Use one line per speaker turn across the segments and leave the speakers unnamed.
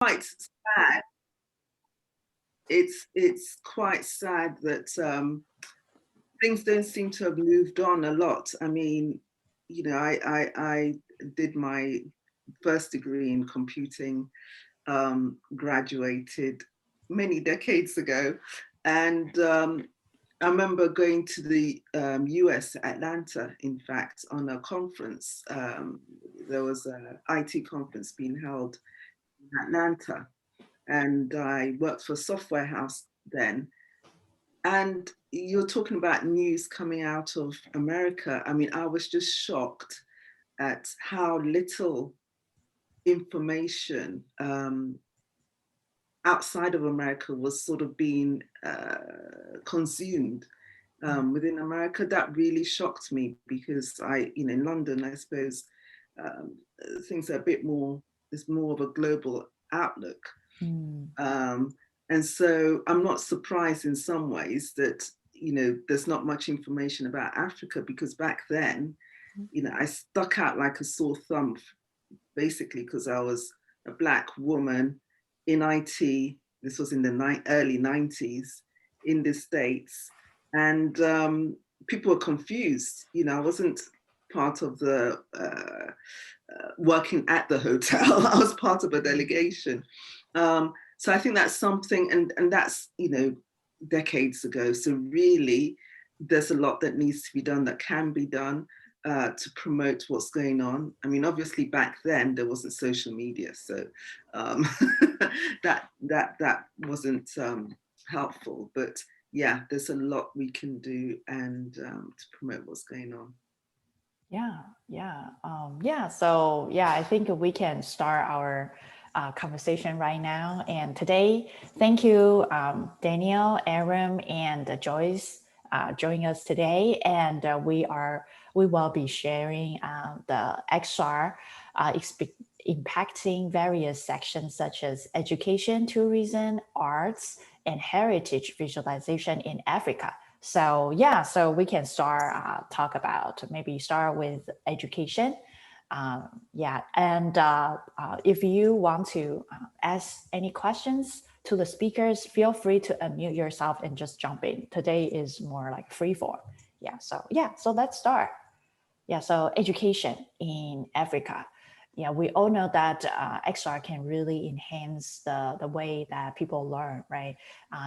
quite sad. It's quite sad that things don't seem to have moved on a lot. I mean, you know, I did my first degree in computing, graduated many decades ago, and I remember going to the US, Atlanta, in fact, on a conference. There was an IT conference being held in Atlanta, and I worked for a software house then. And you're talking about news coming out of America. I mean, I was just shocked at how little information outside of America was sort of being consumed within America. That really shocked me because in London, I suppose um, things are a bit more, there's more of a global outlook.
Mm.
Um, and so I'm not surprised in some ways that, there's not much information about Africa because back then, I stuck out like a sore thumb, basically because I was a Black woman in IT. This was in the early 90s in the States. And people were confused. I wasn't part of the working at the hotel. I was part of a delegation. So I think that's something, and that's, decades ago. So really, there's a lot that needs to be done, that can be done to promote what's going on. I mean, obviously back then there wasn't social media, so that wasn't helpful. But yeah, there's a lot we can do and to promote what's going on.
Yeah. So I think we can start our conversation right now. And today, thank you, Daniel, Arome, and Joyce joining us today. And we will be sharing the XR impacting various sections such as education, tourism, arts, and heritage visualization in Africa. So we can talk about, maybe start with education. And if you want to ask any questions to the speakers, feel free to unmute yourself and just jump in. Today is more like free form. So let's start. So education in Africa. We all know that XR can really enhance the way that people learn, right?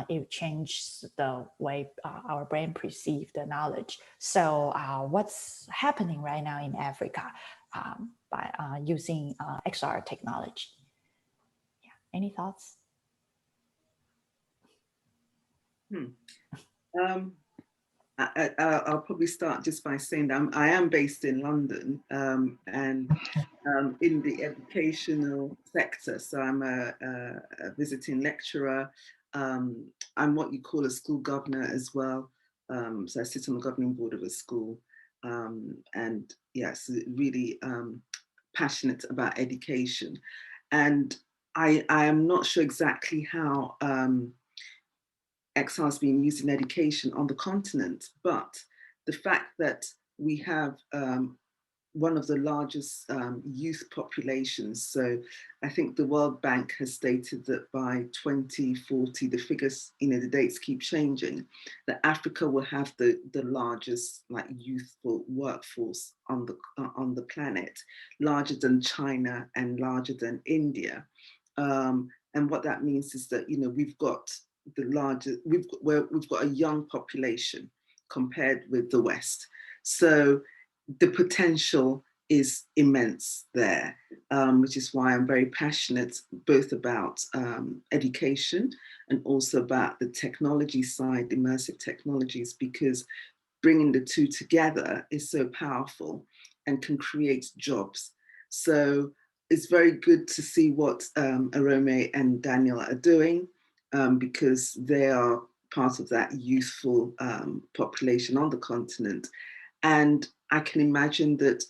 It changes the way our brain perceives the knowledge. So what's happening right now in Africa by using XR technology? Any thoughts?
I'll probably start just by saying that I am based in London and in the educational sector. So I'm a visiting lecturer. I'm what you call a school governor as well. So I sit on the governing board of a school. And yes, really passionate about education. And I am not sure exactly how XR is being used in education on the continent, but the fact that we have one of the largest youth populations. So I think the World Bank has stated that by 2040, the figures, the dates keep changing, that Africa will have the largest youthful workforce on the planet, larger than China and larger than India. And what that means is that, we've got the largest, we've got a young population compared with the West. So the potential is immense there, which is why I'm very passionate both about education and also about the technology side, immersive technologies, because bringing the two together is so powerful and can create jobs. So it's very good to see what Arome and Daniel are doing because they are part of that youthful population on the continent. And I can imagine that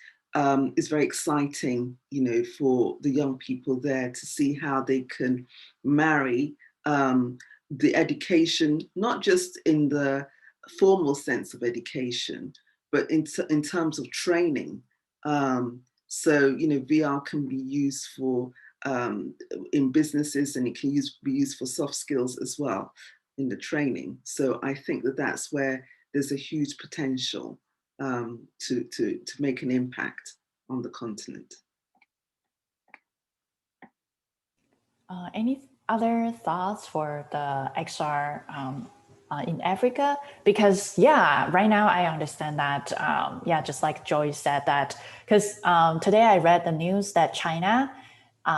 it's very exciting, for the young people there to see how they can marry the education, not just in the formal sense of education, but in terms of training. So, VR can be used for in businesses, and it can be used for soft skills as well in the training. So I think that that's where there's a huge potential to make an impact on the continent.
Any other thoughts for the XR in Africa? Because yeah, right now I understand that, yeah, just like Joyce said that, because today I read the news that China,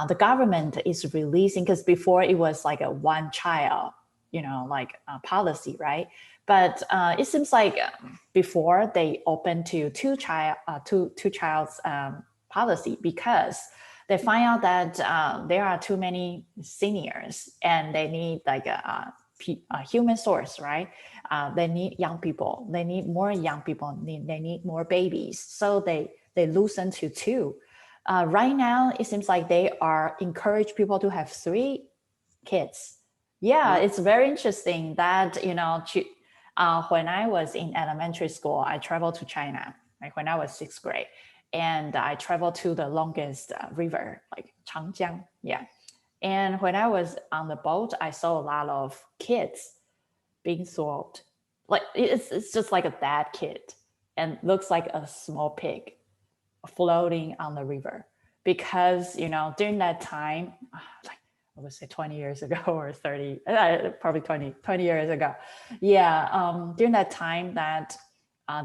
the government is releasing, because before it was like a one child, like policy, right? But it seems like before they opened to two child's policy, because they find out that there are too many seniors and they need like a human source, right? They need young people. They need more young people. They need more babies. So they loosen to two. Right now, it seems like they are encourage people to have 3 kids. Yeah, it's very interesting that, when I was in elementary school, I traveled to China, like when I was 6th grade. And I traveled to the longest river, like Changjiang. Yeah. And when I was on the boat, I saw a lot of kids being thrown. Like it's just like a dead kid and looks like a small pig floating on the river. Because, during that time, like I would say 20 years ago or 30, probably 20 years ago. Yeah. During that time that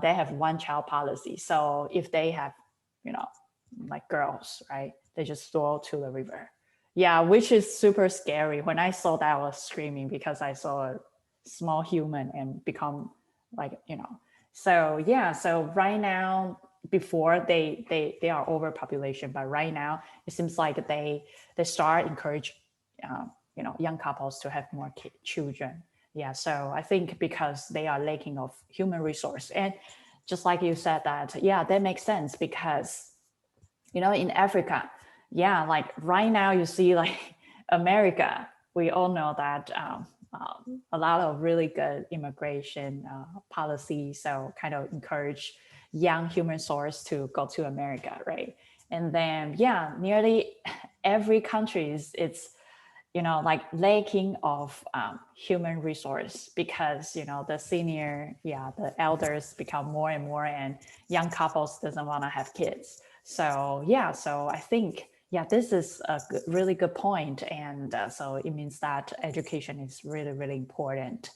they have one child policy. So if they have, like girls, right? They just throw to the river. Yeah, which is super scary. When I saw that, I was screaming because I saw a small human and become like, So yeah, so right now, before they are overpopulation, but right now it seems like they start encourage, young couples to have more children. Yeah, so I think because they are lacking of human resource, and just like you said that, yeah, that makes sense because, in Africa, yeah, like right now you see like America, we all know that a lot of really good immigration policy, so kind of encourage young human source to go to America, right? And then, yeah, nearly every country it's like lacking of human resource because, the senior, the elders become more and more and young couples doesn't want to have kids. So, yeah, so I think, this is a really good point. And so it means that education is really, really important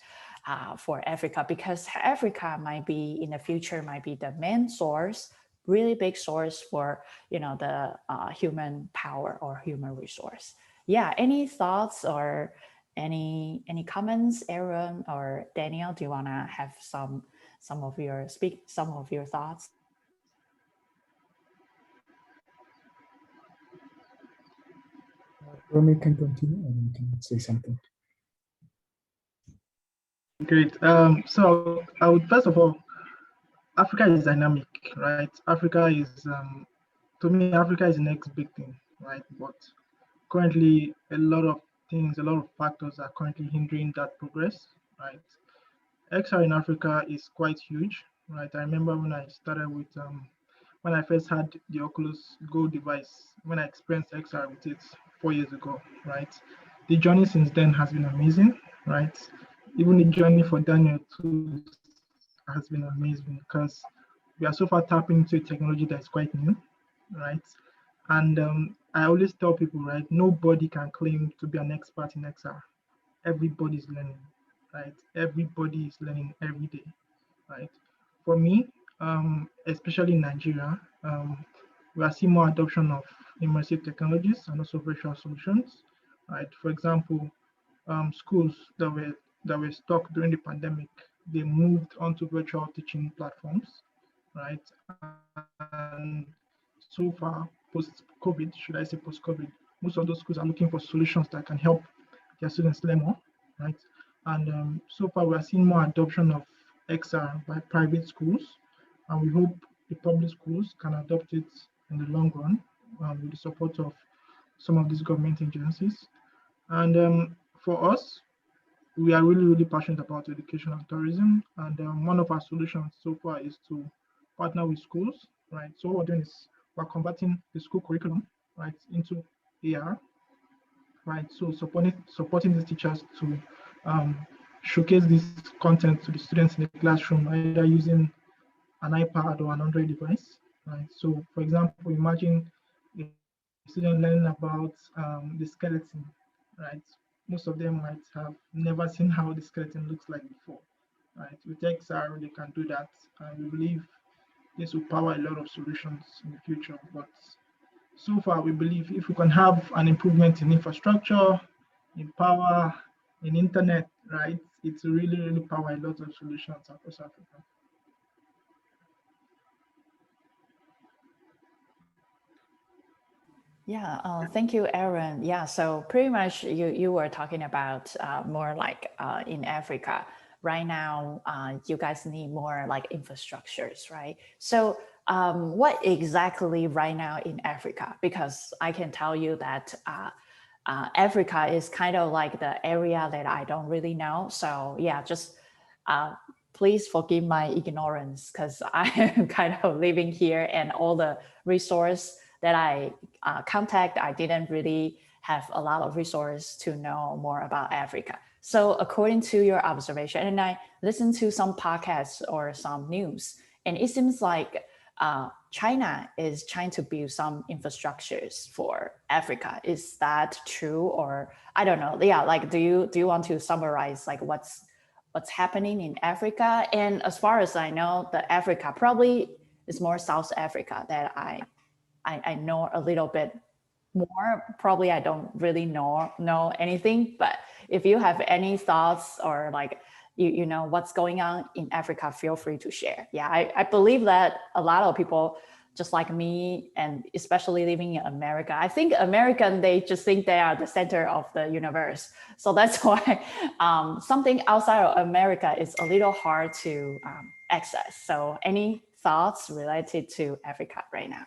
for Africa, because Africa might be in the future, might be the main source, really big source for, the human power or human resource. Yeah, any thoughts or any comments, Aaron or Daniel? Do you want to have some of your thoughts?
Remy can continue and you can say something.
Great. So I would first of all, Africa is dynamic, right? Africa is, to me, Africa is the next big thing, right? But currently, a lot of factors are currently hindering that progress, right? XR in Africa is quite huge, right? I remember when I started with, when I first had the Oculus Go device, when I experienced XR with it 4 years ago, right? The journey since then has been amazing, right? Even the journey for Daniel too has been amazing because we are so far tapping into a technology that's quite new, right? And I always tell people, right, nobody can claim to be an expert in XR. Everybody's learning, right? Everybody is learning every day, right? For me, especially in Nigeria, we are seeing more adoption of immersive technologies and also virtual solutions, right? For example, schools that were stuck during the pandemic, they moved onto virtual teaching platforms, right? And so far, post-COVID, should I say post-COVID, most of those schools are looking for solutions that can help their students learn more, right? And so far, we are seeing more adoption of XR by private schools, and we hope the public schools can adopt it in the long run with the support of some of these government agencies. And for us, we are really, really passionate about education and tourism. And one of our solutions so far is to partner with schools, right? So what we're doing is we're converting the school curriculum, right, into AR, right? So supporting these teachers to showcase this content to the students in the classroom, either using an iPad or an Android device, right? So for example, imagine a student learning about the skeleton, right? Most of them might have never seen how the skeleton looks like before, right? With XR, they can do that. And we believe this will power a lot of solutions in the future. But so far, we believe if we can have an improvement in infrastructure, in power, in internet, right, it's really, really power a lot of solutions across Africa.
Yeah, thank you, Aaron. Yeah, so pretty much you were talking about more like in Africa. Right now, you guys need more like infrastructures, right? So what exactly right now in Africa? Because I can tell you that Africa is kind of like the area that I don't really know. So yeah, just please forgive my ignorance because I am kind of living here and all the resource that I contact, I didn't really have a lot of resource to know more about Africa. So according to your observation, and I listened to some podcasts or some news, and it seems like China is trying to build some infrastructures for Africa. Is that true, or I don't know? Yeah, like do you want to summarize like what's happening in Africa? And as far as I know, the Africa probably is more South Africa that I know a little bit more. Probably I don't really know anything, but if you have any thoughts or like you know what's going on in Africa, feel free to share. Yeah, I believe that a lot of people just like me, and especially living in America, I think American, they just think they are the center of the universe. So that's why something outside of America is a little hard to access. So any thoughts related to Africa right now?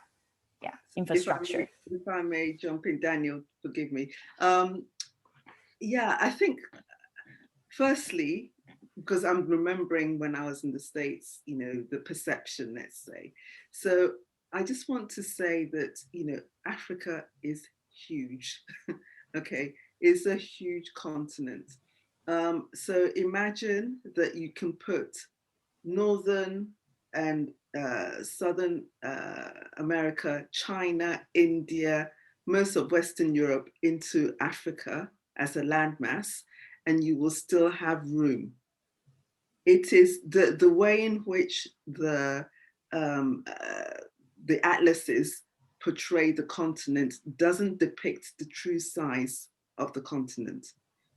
Yeah, infrastructure.
If I may jump in, Daniel, forgive me. Yeah, I think firstly, because I'm remembering when I was in the States, you know, the perception, let's say. So I just want to say that, you know, Africa is huge, okay? It's a huge continent. So imagine that you can put Northern and Southern America, China, India, most of Western Europe into Africa as a landmass, and you will still have room. It is the way in which the atlases portray the continent doesn't depict the true size of the continent.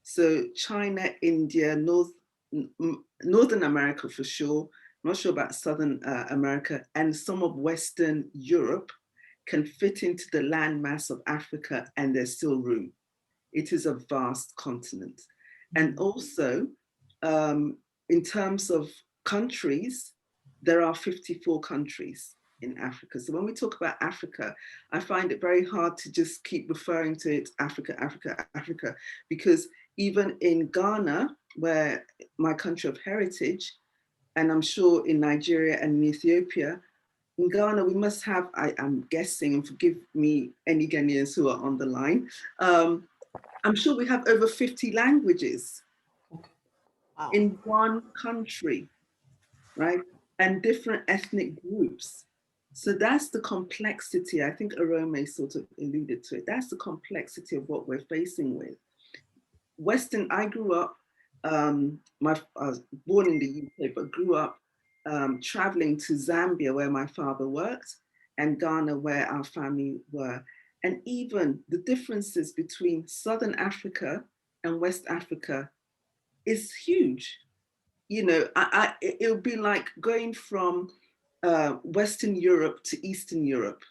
So China, India, Northern America for sure, not sure about Southern America, and some of Western Europe can fit into the landmass of Africa, and there's still room. It is a vast continent. And also, in terms of countries, there are 54 countries in Africa. So when we talk about Africa, I find it very hard to just keep referring to it Africa, Africa, Africa, because even in Ghana, where my country of heritage, and I'm sure in Nigeria and in Ethiopia, in Ghana, we must have, I'm guessing, and forgive me, any Ghanaians who are on the line, I'm sure we have over 50 languages in one country, right? And different ethnic groups. So that's the complexity. I think Arome sort of alluded to it. That's the complexity of what we're facing with. I grew up, I was born in the UK, but grew up traveling to Zambia, where my father worked, and Ghana, where our family were. And even the differences between Southern Africa and West Africa is huge. You know, it would be like going from Western Europe to Eastern Europe.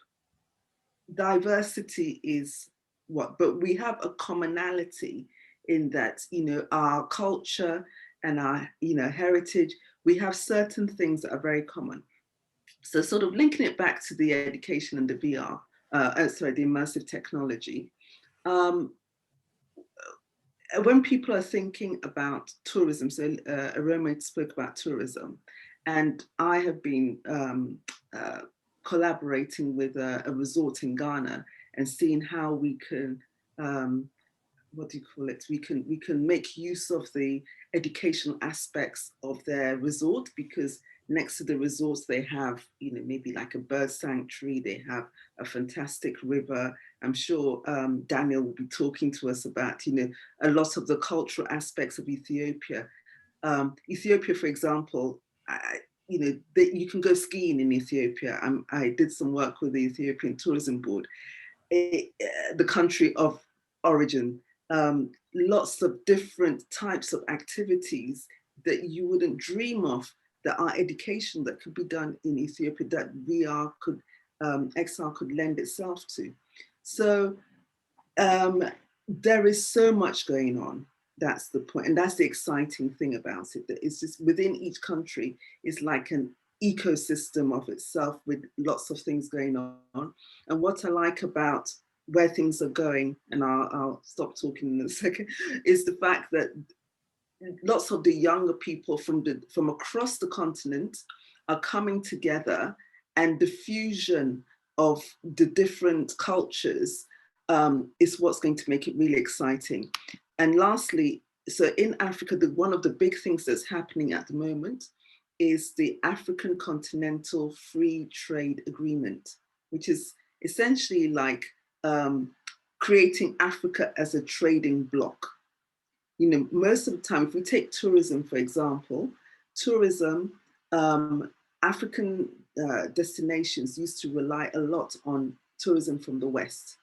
Diversity is what, but we have a commonality in that, you know, our culture and our, you know, heritage, we have certain things that are very common. So sort of linking it back to the education and the VR, the immersive technology. When people are thinking about tourism, so Arome spoke about tourism, and I have been collaborating with a resort in Ghana and seeing how we can what do you call it? We can make use of the educational aspects of their resort, because next to the resorts they have, maybe like a bird sanctuary, they have a fantastic river. I'm sure Daniel will be talking to us about, a lot of the cultural aspects of Ethiopia. Ethiopia, for example, you can go skiing in Ethiopia. I did some work with the Ethiopian Tourism Board, the country of origin. Lots of different types of activities that you wouldn't dream of, that are education that could be done in Ethiopia, that XR could lend itself to. So there is so much going on. That's the point. And that's the exciting thing about it, that it's just within each country is like an ecosystem of itself with lots of things going on. And what I like about where things are going, and I'll stop talking in a second, is the fact that lots of the younger people from across the continent are coming together, and the fusion of the different cultures is what's going to make it really exciting. And lastly, so in Africa, one of the big things that's happening at the moment is the African Continental Free Trade Agreement, which is essentially like creating Africa as a trading bloc. Most of the time, if we take tourism, for example, African destinations used to rely a lot on tourism from the West.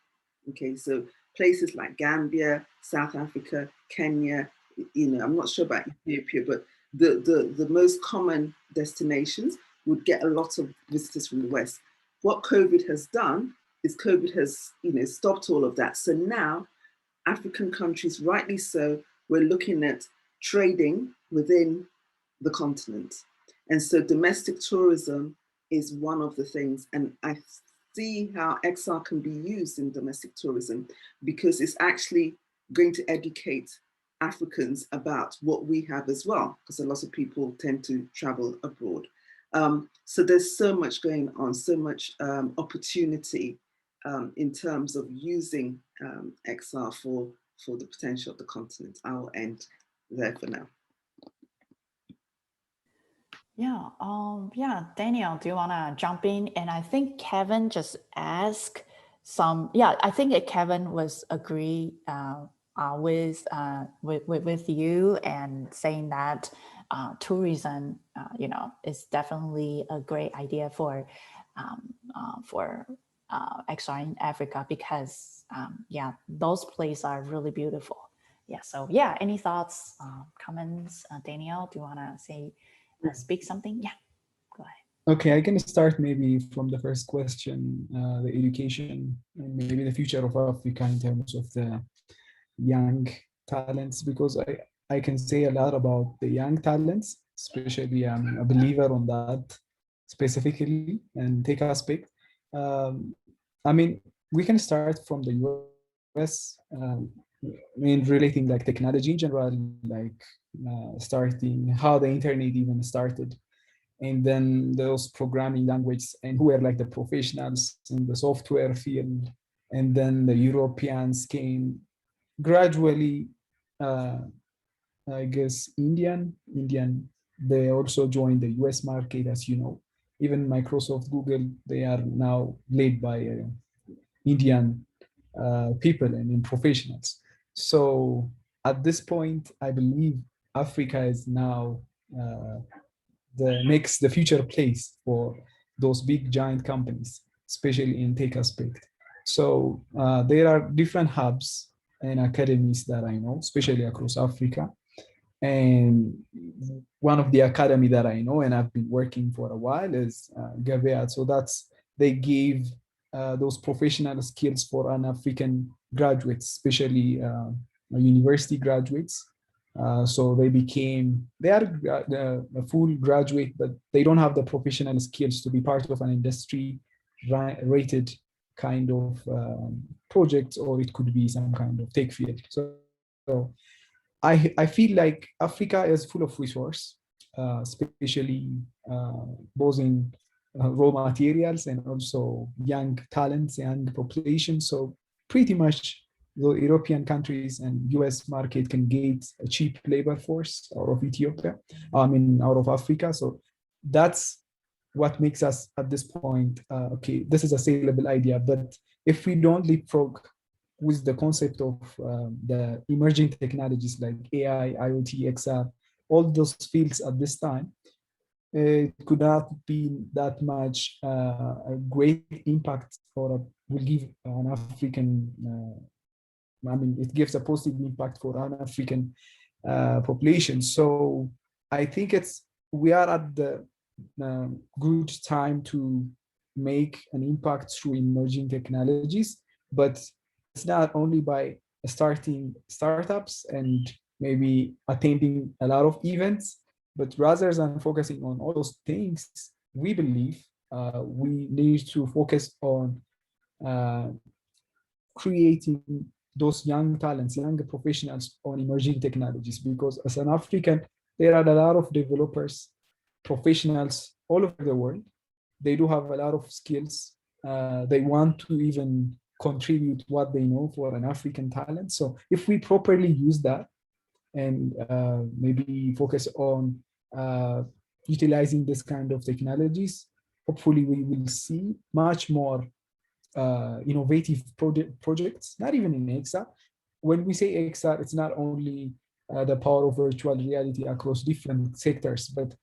Okay, so places like Gambia, South Africa, Kenya, I'm not sure about Ethiopia, but the most common destinations would get a lot of visitors from the West. What COVID has done is COVID has, stopped all of that. So now African countries, rightly so, we're looking at trading within the continent. And so domestic tourism is one of the things. And I see how XR can be used in domestic tourism, because it's actually going to educate Africans about what we have as well, because a lot of people tend to travel abroad. So there's so much going on, so much opportunity in terms of using XR for the potential of the continent. I will end there for now.
Yeah, Daniel, do you want to jump in? And I think Kevin just asked I think Kevin was agree with you, and saying that tourism, is definitely a great idea for XR in Africa, because those places are really beautiful. So any thoughts, comments? Daniel, do you want to say? Speak something? Yeah, go ahead.
Okay, I can start maybe from the first question, the education and maybe the future of Africa in terms of the young talents, because I can say a lot about the young talents, especially I'm a believer on that specifically and take aspect. We can start from the US, relating like technology in general, like starting how the internet even started, and then those programming languages, and who were like the professionals in the software field, and then the Europeans came gradually. I guess Indian, they also joined the US market, as you know. Even Microsoft, Google, they are now led by Indian people and professionals. So at this point, I believe Africa is now the future place for those big giant companies, especially in tech aspect. So there are different hubs and academies that I know, especially across Africa. And one of the academy that I know and I've been working for a while is Gebeya. So they gave those professional skills for an African graduates, especially university graduates. So they are a full graduate, but they don't have the professional skills to be part of an industry rated kind of project, or it could be some kind of tech field. So I feel like Africa is full of resource, especially both in raw materials and also young talents, young population. So pretty much the European countries and US market can get a cheap labor force out of Ethiopia, out of Africa. So that's what makes us at this point, okay, this is a saleable idea. But if we don't leapfrog with the concept of the emerging technologies like AI, IoT, XR, all those fields at this time, it could not be that much a great impact or will give an African, it gives a positive impact for an African population. So I think we are at the good time to make an impact through emerging technologies, but it's not only by starting startups and maybe attending a lot of events, but rather than focusing on all those things, we believe we need to focus on creating those young talents, young professionals on emerging technologies, because as an African, there are a lot of developers, professionals all over the world. They do have a lot of skills. They want to even contribute what they know for an African talent. So if we properly use that and maybe focus on utilizing this kind of technologies, hopefully we will see much more innovative projects, not even in XR. When we say XR, it's not only the power of virtual reality across different sectors, but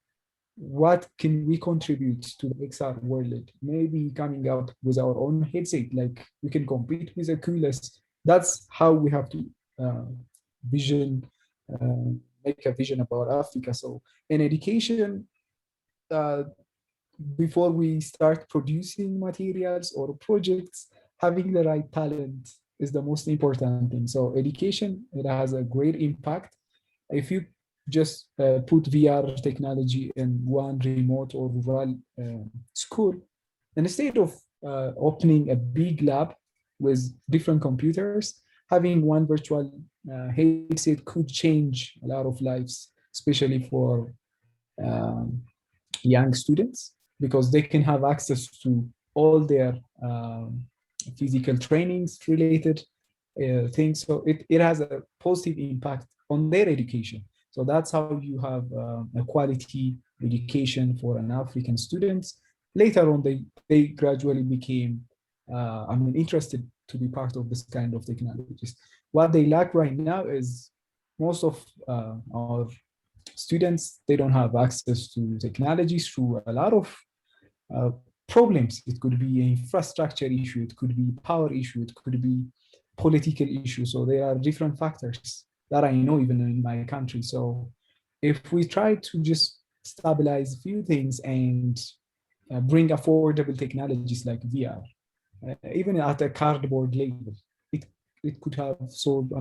what can we contribute to the XR world? Maybe coming up with our own headset, like we can compete with the coolest. That's how we have to make a vision about Africa. So in education, before we start producing materials or projects, having the right talent is the most important thing. So education, it has a great impact. If you just put VR technology in one remote or rural school, and instead of opening a big lab with different computers, having one virtual headset could change a lot of lives, especially for young students, because they can have access to all their physical trainings related things. So it has a positive impact on their education. So that's how you have a quality education for an African students. Later on, they gradually became interested to be part of this kind of technologies. What they lack right now is most of our students, they don't have access to technologies through a lot of problems. It could be an infrastructure issue, it could be power issue, it could be political issue. So there are different factors that I know even in my country. So if we try to just stabilize a few things and bring affordable technologies like VR, even at a cardboard level, it could have solved,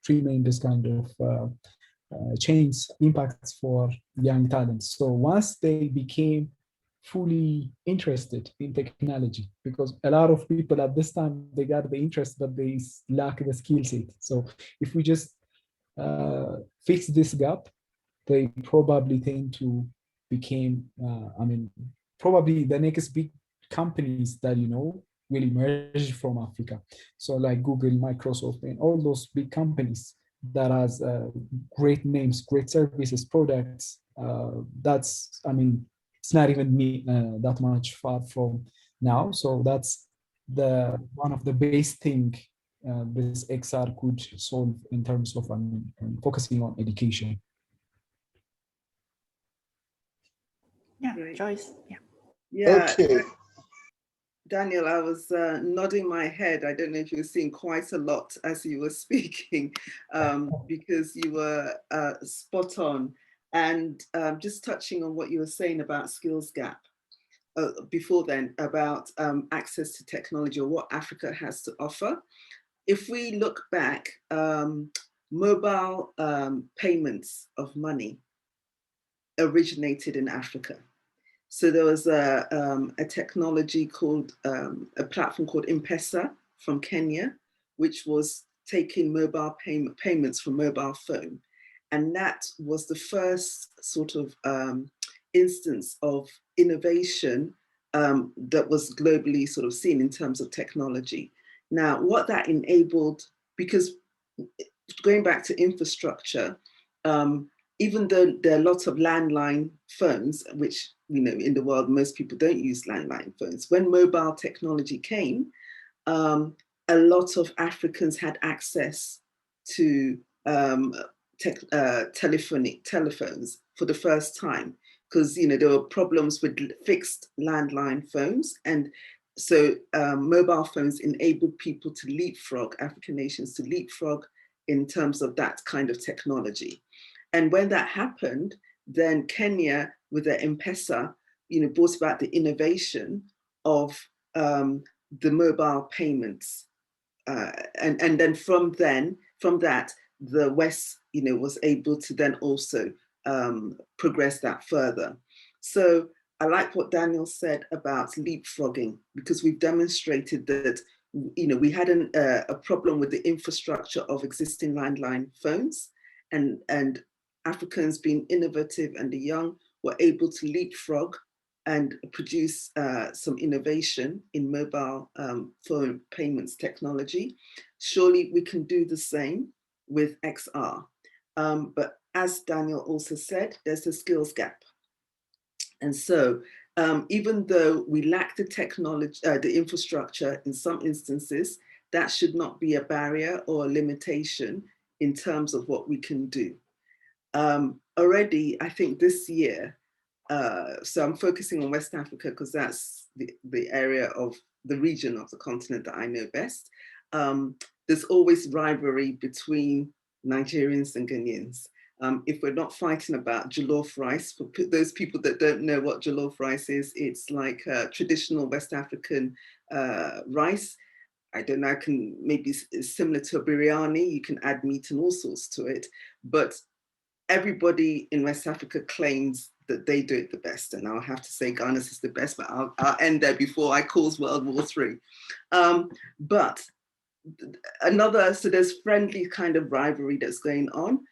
tremendous kind of change impacts for young talents. So once they became fully interested in technology, because a lot of people at this time, they got the interest, but they lack the skill set. So if we just fix this gap, they probably tend to become, probably the next big companies that will emerge from Africa. So like Google, Microsoft, and all those big companies that has great names, great services, products. That's, it's not even that much far from now. So that's one of the base thing this XR could solve in terms of focusing on education.
Yeah,
Great.
Joyce. Yeah.
Yeah.
Okay.
Daniel, I was nodding my head. I don't know if you were seeing quite a lot as you were speaking, because you were spot on. And just touching on what you were saying about skills gap before then, about access to technology or what Africa has to offer. If we look back, mobile payments of money originated in Africa. So there was a technology called, a platform called M-Pesa from Kenya, which was taking mobile payments from mobile phone. And that was the first sort of instance of innovation that was globally sort of seen in terms of technology. Now, what that enabled because going back to infrastructure, even though there are lots of landline phones, which, you know, in the world, most people don't use landline phones. When mobile technology came, a lot of Africans had access to telephones for the first time, because, you know, there were problems with fixed landline phones. And so mobile phones enabled people to leapfrog, African nations to leapfrog in terms of that kind of technology. And when that happened, then Kenya, with their M-Pesa, you know, brought about the innovation of the mobile payments. And then from that, the West, you know, was able to then also progress that further. So I like what Daniel said about leapfrogging, because we've demonstrated that, you know, we had a problem with the infrastructure of existing landline phones, and Africans, being innovative and the young, were able to leapfrog and produce some innovation in mobile phone payments technology. Surely we can do the same with XR. But as Daniel also said, there's a skills gap. And so even though we lack the technology, the infrastructure in some instances, that should not be a barrier or a limitation in terms of what we can do. Already, I think this year, so I'm focusing on West Africa because that's the area of the region of the continent that I know best. There's always rivalry between Nigerians and Ghanaians. If we're not fighting about jollof rice, for those people that don't know what jollof rice is, it's like traditional West African rice. I don't know, maybe it's similar to a biryani. You can add meat and all sorts to it, but everybody in West Africa claims that they do it the best. And I'll have to say Ghana's is the best, but I'll end there before I cause World War III. But so there's friendly kind of rivalry that's going on.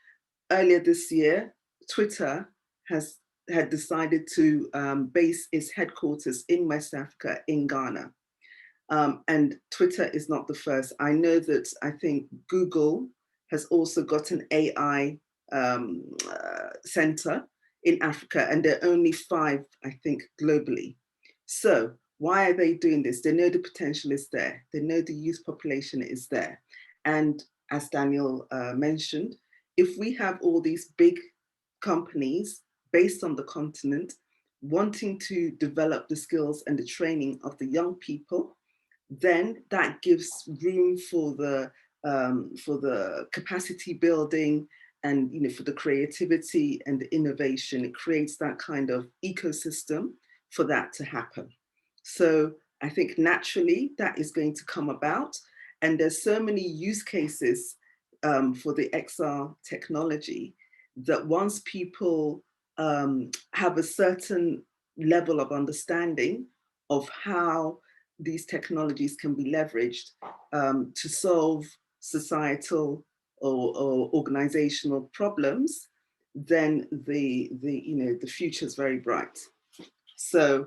Earlier this year, Twitter had decided to base its headquarters in West Africa, in Ghana. And Twitter is not the first. I know that I think Google has also got an AI center in Africa, and there are only 5, I think, globally. So why are they doing this? They know the potential is there. They know the youth population is there. And as Daniel mentioned, if we have all these big companies based on the continent wanting to develop the skills and the training of the young people, then that gives room for the capacity building and, you know, for the creativity and the innovation. It creates that kind of ecosystem for that to happen. So I think naturally that is going to come about. And there's so many use cases for the XR technology that once people have a certain level of understanding of how these technologies can be leveraged to solve societal or organizational problems, then the future is very bright. So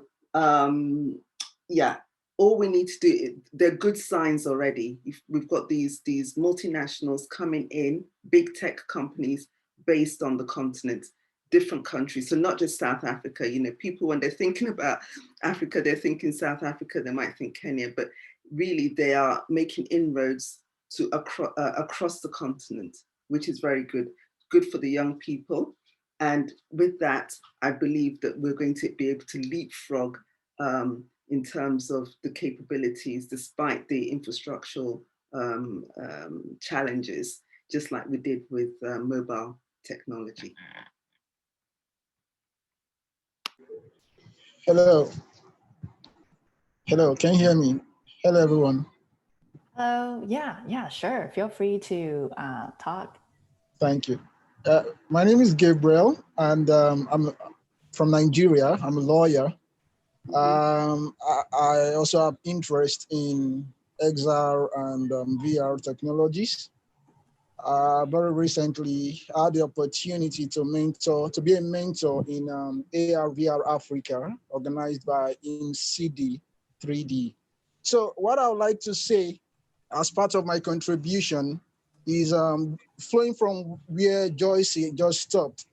yeah, all we need to do, they're good signs already. We've got these multinationals coming in, big tech companies based on the continent, different countries. So not just South Africa, you know, people, when they're thinking about Africa, they're thinking South Africa, they might think Kenya, but really they are making inroads to across the continent, which is very good for the young people. And with that, I believe that we're going to be able to leapfrog in terms of the capabilities, despite the infrastructural challenges, just like we did with mobile technology.
Hello. Hello, can you hear me? Hello, everyone.
Yeah, sure. Feel free to talk.
Thank you. My name is Gabriel, and I'm from Nigeria. I'm a lawyer. I also have interest in XR and VR technologies. Very recently, I had the opportunity to be a mentor in AR VR Africa, organized by INCD 3D. So what I would like to say as part of my contribution is flowing from where Joyce just stopped.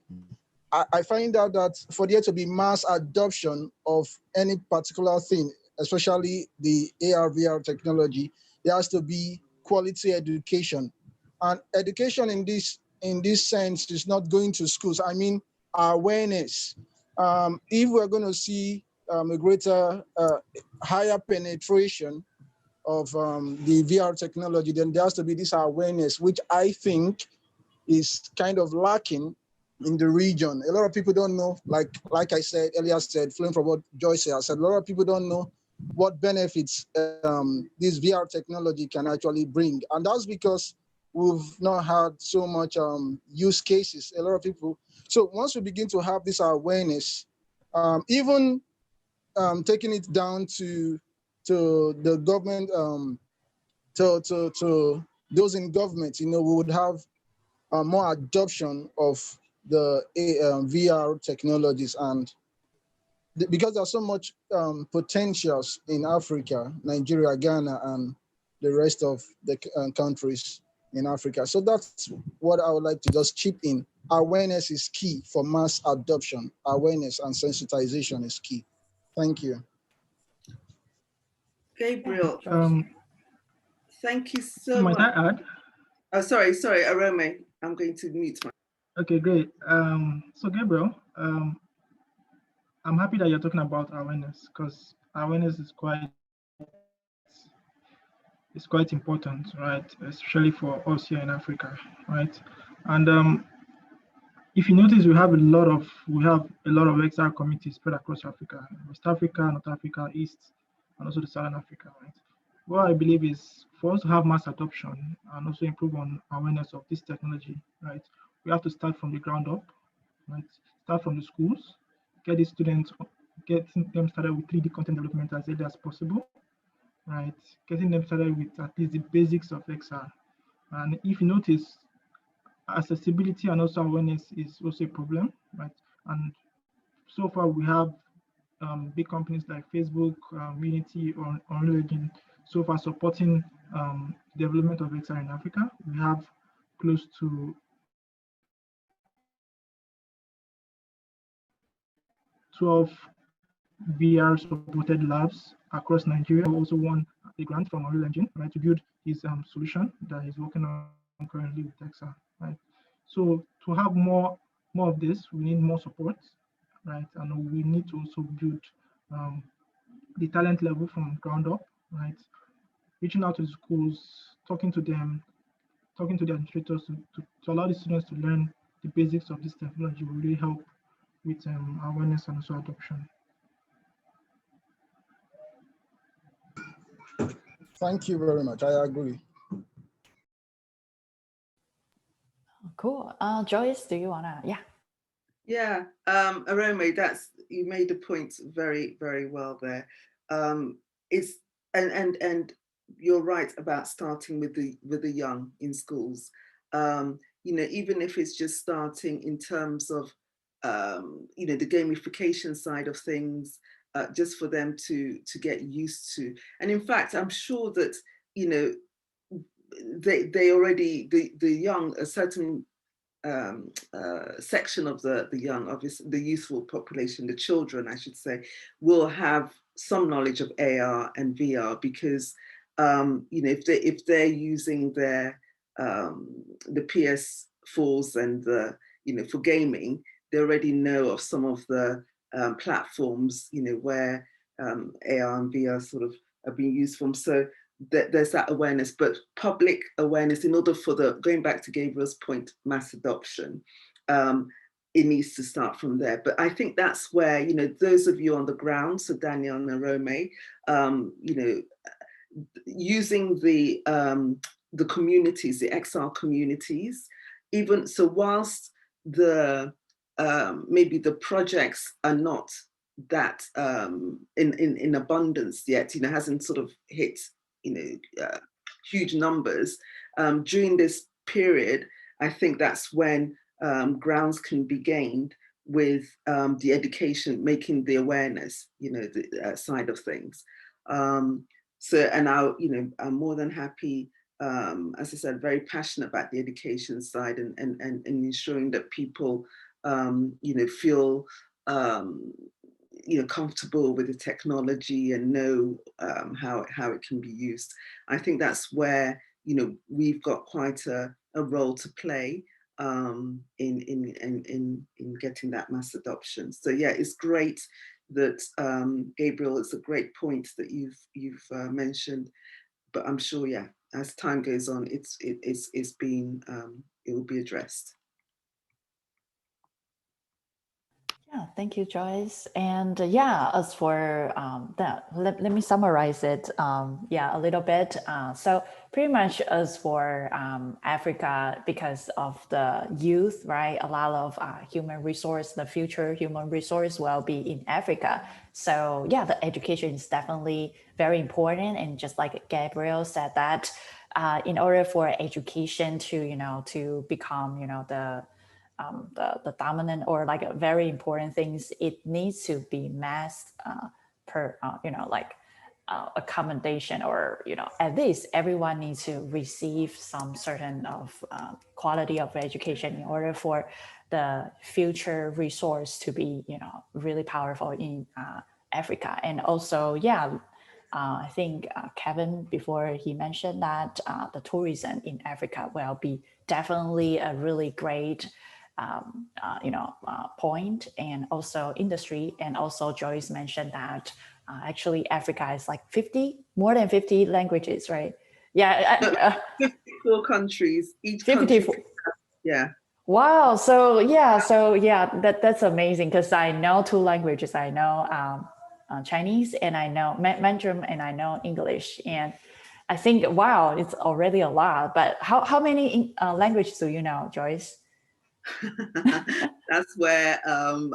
I find out that for there to be mass adoption of any particular thing, especially the AR/VR technology, there has to be quality education. And education in this sense is not going to schools. I mean, awareness. If we're going to see a greater, higher penetration of the VR technology, then there has to be this awareness, which I think is kind of lacking in the region. A lot of people don't know, like I said earlier, flowing from what Joyce said, a lot of people don't know what benefits this VR technology can actually bring. And that's because we've not had so much use cases, a lot of people. So once we begin to have this awareness, even taking it down to the government, to those in government, we would have more adoption of the VR technologies. And because there's so much potentials in Africa, Nigeria, Ghana, and the rest of the countries in Africa. So that's what I would like to just chip in. Awareness is key for mass adoption. Awareness and sensitization is key. Thank you.
Gabriel, thank you so
might
much.
I add?
Oh, sorry, Arome. I'm going to mute my.
Okay, great. So Gabriel, I'm happy that you're talking about awareness, because awareness is quite important, right? Especially for us here in Africa, right? And if you notice, we have a lot of XR communities spread across Africa, West Africa, North Africa, East, and also the Southern Africa, right? What I believe is for us to have mass adoption and also improve on awareness of this technology, right? We have to start from the ground up, right? Start from the schools, get the students, getting them started with 3D content development as early as possible, right? Getting them started with at least the basics of XR. And if you notice, accessibility and also awareness is also a problem, right? And so far we have big companies like Facebook, Unity, or Unreal Engine so far supporting development of XR in Africa. We have close to 12 VR supported labs across Nigeria. We also won a grant from Unreal Engine, right, to build his solution that he's working on currently with XR, right? So to have more of this, we need more support, right? And we need to also build the talent level from ground up, right? Reaching out to the schools, talking to them, talking to the administrators to allow the students to learn the basics of this technology will really help with awareness and also adoption.
Thank you very much. I agree.
Cool. Joyce, do you wanna? Yeah.
Yeah, Arome, you made the point very, very well there. It's and you're right about starting with the young in schools. Even if it's just starting in terms of the gamification side of things, just for them to get used to. And in fact, I'm sure that they already the young, a certain section of the young, obviously the youthful population, the children, I should say, will have some knowledge of AR and VR because if they're using their the PS4s and for gaming, they already know of some of the platforms where AR and VR sort of are being used from. So there's that awareness, but public awareness, in order for going back to Gabriel's point, mass adoption, it needs to start from there. But I think that's where, those of you on the ground, so Daniel and Arome, using the communities, the XR communities, even so, whilst the maybe the projects are not that in abundance yet, hasn't sort of hit huge numbers, during this period, I think that's when grounds can be gained with the education, making the awareness, the side of things. And I'm more than happy as I said, very passionate about the education side and ensuring that people, feel, comfortable with the technology and know how it can be used. I think that's where, we've got quite a role to play in getting that mass adoption. So yeah, it's great that Gabriel, it's a great point that you've mentioned, but I'm sure, yeah, as time goes on, it will be addressed.
Yeah, thank you, Joyce. And yeah, as for that, let me summarize it, a little bit. So pretty much as for Africa, because of the youth, right, a lot of human resource, the future human resource will be in Africa. So yeah, the education is definitely very important. And just like Gabriel said that, in order for education to, to become, the dominant or like a very important things, it needs to be mass accommodation, or at least everyone needs to receive some certain of quality of education in order for the future resource to be really powerful in Africa. And also, yeah, I think Kevin, before he mentioned that the tourism in Africa will be definitely a really great point, and also industry. And also Joyce mentioned that actually Africa is like more than 50 languages, right? Yeah.
54 countries, each
54.
country. Yeah.
Wow. So yeah, that's amazing, because I know 2 languages. I know Chinese, and I know Mandarin, and I know English. And I think, wow, it's already a lot. But how many languages do you know, Joyce?
That's where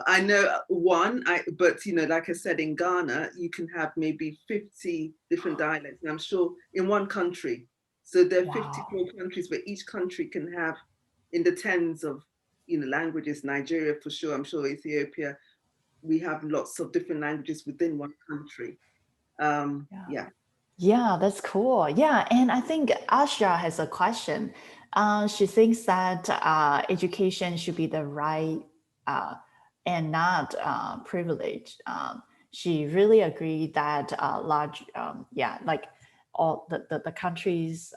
I know one, but like I said, in Ghana, you can have maybe 50 different dialects, and I'm sure in one country. So there are 54 countries, where each country can have in the tens of languages. Nigeria, for sure. I'm sure Ethiopia, we have lots of different languages within one country.
Yeah, that's cool. Yeah, and I think Asha has a question. She thinks that education should be the right and not privilege. She really agreed that large, like all the countries,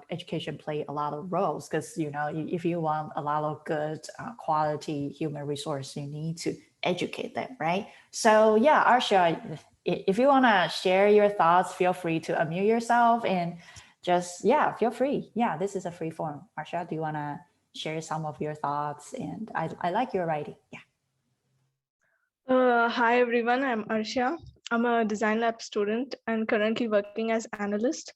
education play a lot of roles, because if you want a lot of good quality human resource, you need to educate them, right? So yeah, Asha, if you want to share your thoughts, feel free to unmute yourself and just, feel free. Yeah, this is a free form. Arsha, do you want to share some of your thoughts? And I like your writing. Yeah.
Hi, everyone. I'm Arsha. I'm a design lab student and currently working as analyst.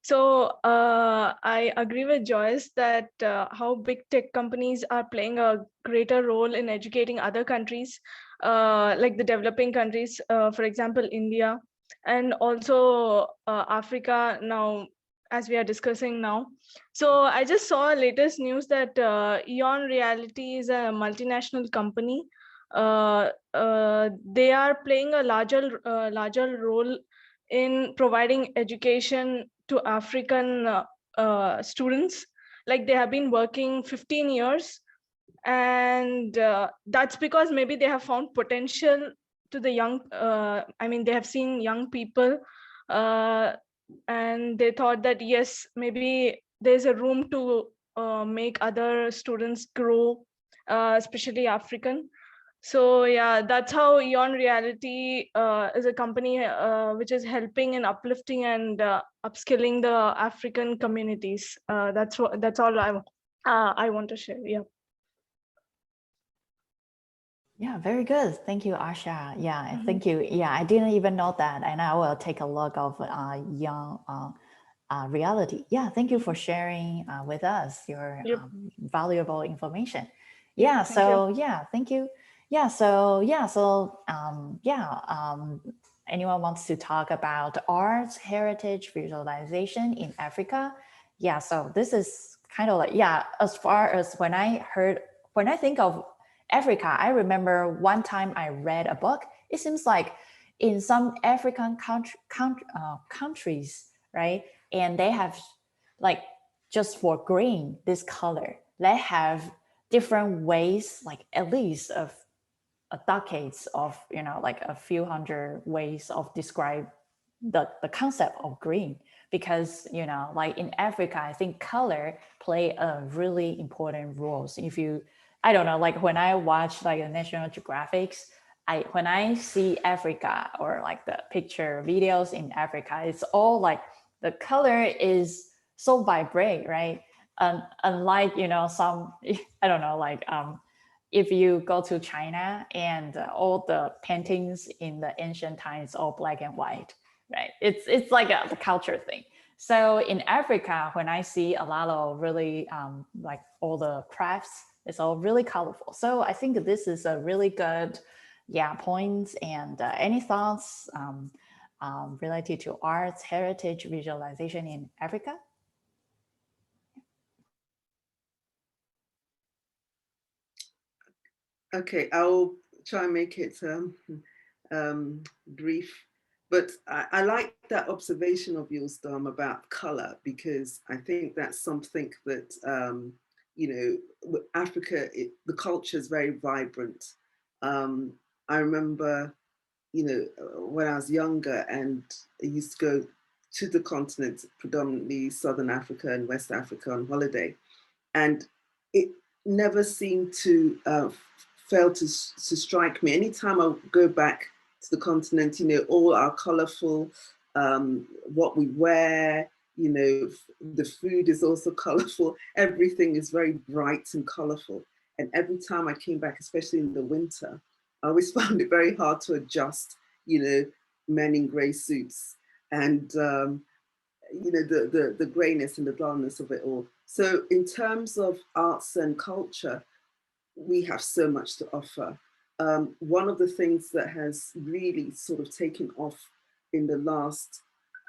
So I agree with Joyce that how big tech companies are playing a greater role in educating other countries, like the developing countries, for example, India, and also Africa now, as we are discussing now. So I just saw latest news that Eon Reality is a multinational company. They are playing a larger role in providing education to African students. Like they have been working 15 years, and that's because maybe they have found potential to the young. They have seen young people, and they thought that yes, maybe there's a room to make other students grow, especially African. So yeah, that's how Eon Reality is a company which is helping and uplifting and upskilling the African communities. That's all I want to share. Yeah.
Yeah, very good. Thank you, Asha. Yeah, thank you. Yeah, I didn't even know that, and I will take a look of Young Reality. Yeah, thank you for sharing with us your valuable information. Yeah, thank you. Anyone wants to talk about arts, heritage, visualization in Africa? Yeah, so this is kind of like, as far as when I think of Africa, I remember one time I read a book. It seems like in some African countries, right? And they have like just for green, this color, they have different ways, like at least of a decades of, like a few hundred ways of describe the concept of green. Because, like in Africa, I think color play a really important role. So if you, I don't know, like when I watch like the National Geographics, when I see Africa or like the picture videos in Africa, it's all like the color is so vibrant, right? Unlike, some, I don't know, like if you go to China and all the paintings in the ancient times, all black and white, right? It's like a culture thing. So in Africa, when I see a lot of really like all the crafts, it's all really colorful. So I think this is a really good, points. And any thoughts related to arts, heritage, visualization in Africa?
Okay, I'll try and make it brief. But I like that observation of yours, Dom, about color, because I think that's something that, Africa, the culture is very vibrant. I remember, when I was younger and I used to go to the continent, predominantly Southern Africa and West Africa on holiday. And it never seemed to fail to strike me. Anytime I go back to the continent, all our colorful, what we wear, the food is also colorful. Everything is very bright and colorful. And every time I came back, especially in the winter, I always found it very hard to adjust, men in gray suits and, the grayness and the dullness of it all. So in terms of arts and culture, we have so much to offer. One of the things that has really sort of taken off in the last,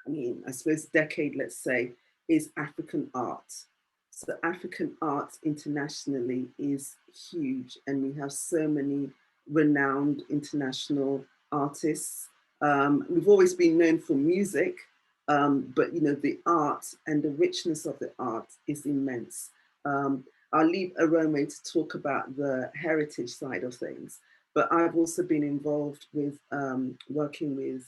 I suppose decade, let's say, is African art. So African art internationally is huge, and we have so many renowned international artists. We've always been known for music, but the art and the richness of the art is immense. I'll leave Arome to talk about the heritage side of things, but I've also been involved with working with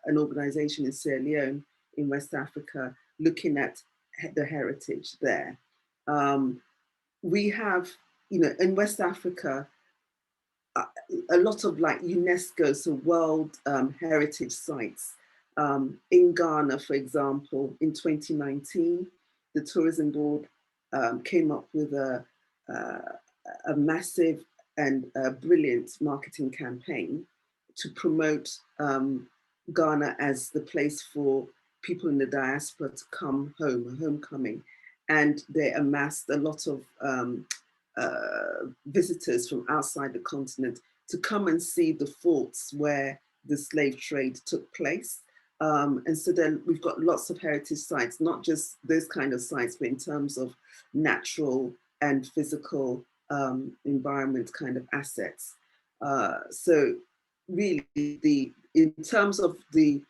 an organization in Sierra Leone in West Africa, looking at the heritage there. We have, in West Africa, a lot of like UNESCO, so World Heritage Sites. In Ghana, for example, in 2019, the Tourism Board came up with a massive and brilliant marketing campaign to promote Ghana as the place for people in the diaspora to come home, a homecoming. And they amassed a lot of visitors from outside the continent to come and see the forts where the slave trade took place. And so then we've got lots of heritage sites, not just those kind of sites, but in terms of natural and physical environment kind of assets. So really, in terms of the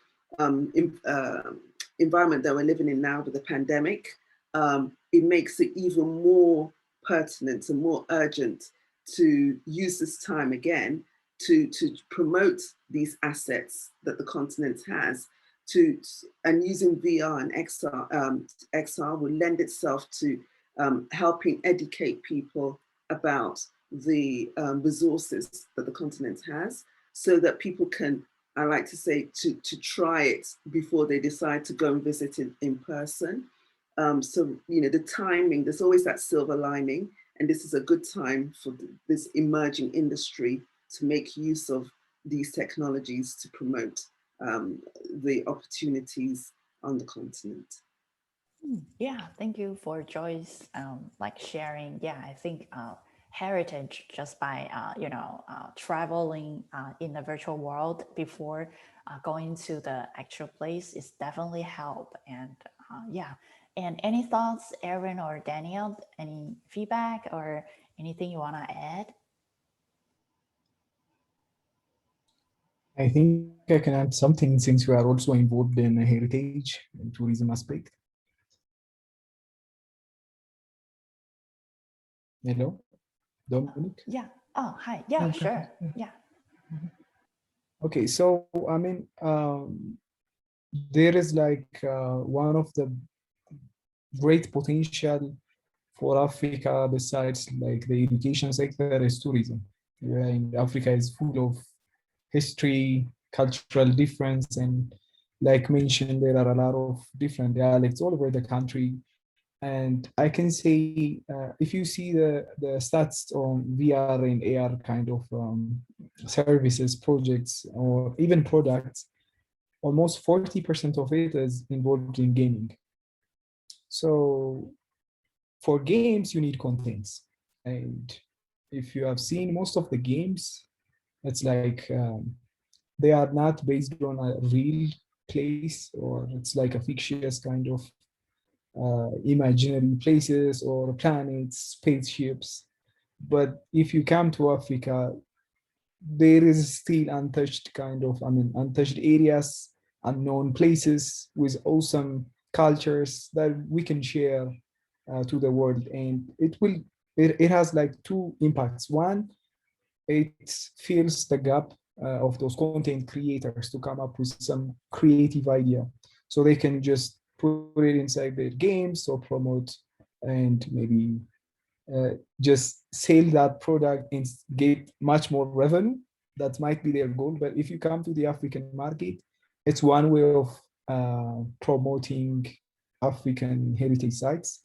environment that we're living in now with the pandemic, it makes it even more pertinent and more urgent to use this time again to promote these assets that the continent has, and using VR and XR will lend itself to helping educate people about the resources that the continent has, so that people can, I like to say, to try it before they decide to go and visit it in person. So, the timing, there's always that silver lining, and this is a good time for this emerging industry to make use of these technologies to promote the opportunities on the continent.
Yeah, thank you for Joyce, like sharing. Yeah, I think heritage just by traveling in the virtual world before going to the actual place is definitely help. And yeah, and any thoughts, Aaron or Daniel? Any feedback or anything you want to add?
I think I can add something since we are also involved in the heritage and tourism aspect. Hello, Dominic?
Yeah. Oh, hi. Yeah,
Okay.
sure. Yeah.
Okay, so I mean, there is like one of the great potential for Africa besides like the education sector is tourism. Yeah, and Africa is full of history, cultural difference, and like mentioned, there are a lot of different dialects all over the country. And I can say, if you see the stats on VR and AR kind of services, projects, or even products, almost 40% of it is involved in gaming. So for games, you need contents. And if you have seen most of the games, it's like they are not based on a real place, or it's like a fictitious kind of imaginary places or planets, spaceships. But if you come to Africa, there is still untouched kind of, I mean, untouched areas, unknown places with awesome cultures that we can share to the world. And it has like two impacts. One, it fills the gap of those content creators to come up with some creative idea. So they can just put it inside their games or promote and maybe just sell that product and get much more revenue. That might be their goal. But if you come to the African market, it's one way of promoting African heritage sites.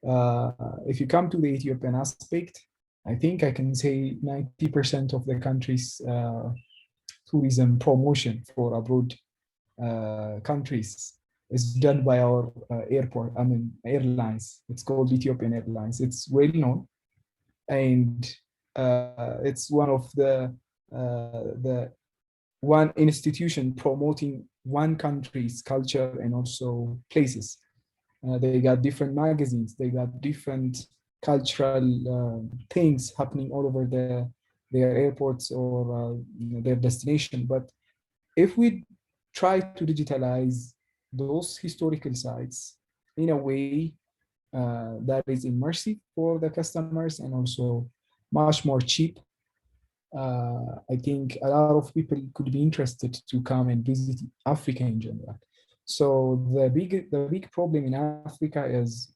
Uh, if you come to the Ethiopian aspect, I think I can say 90% of the country's tourism promotion for abroad countries is done by our airlines. It's called Ethiopian Airlines. It's well known, and it's one of the one institution promoting one country's culture and also places. They got different magazines, they got different cultural things happening all over their airports or their destination. But if we try to digitalize those historical sites in a way that is immersive for the customers and also much more cheap, I think a lot of people could be interested to come and visit Africa in general. So the big problem in Africa is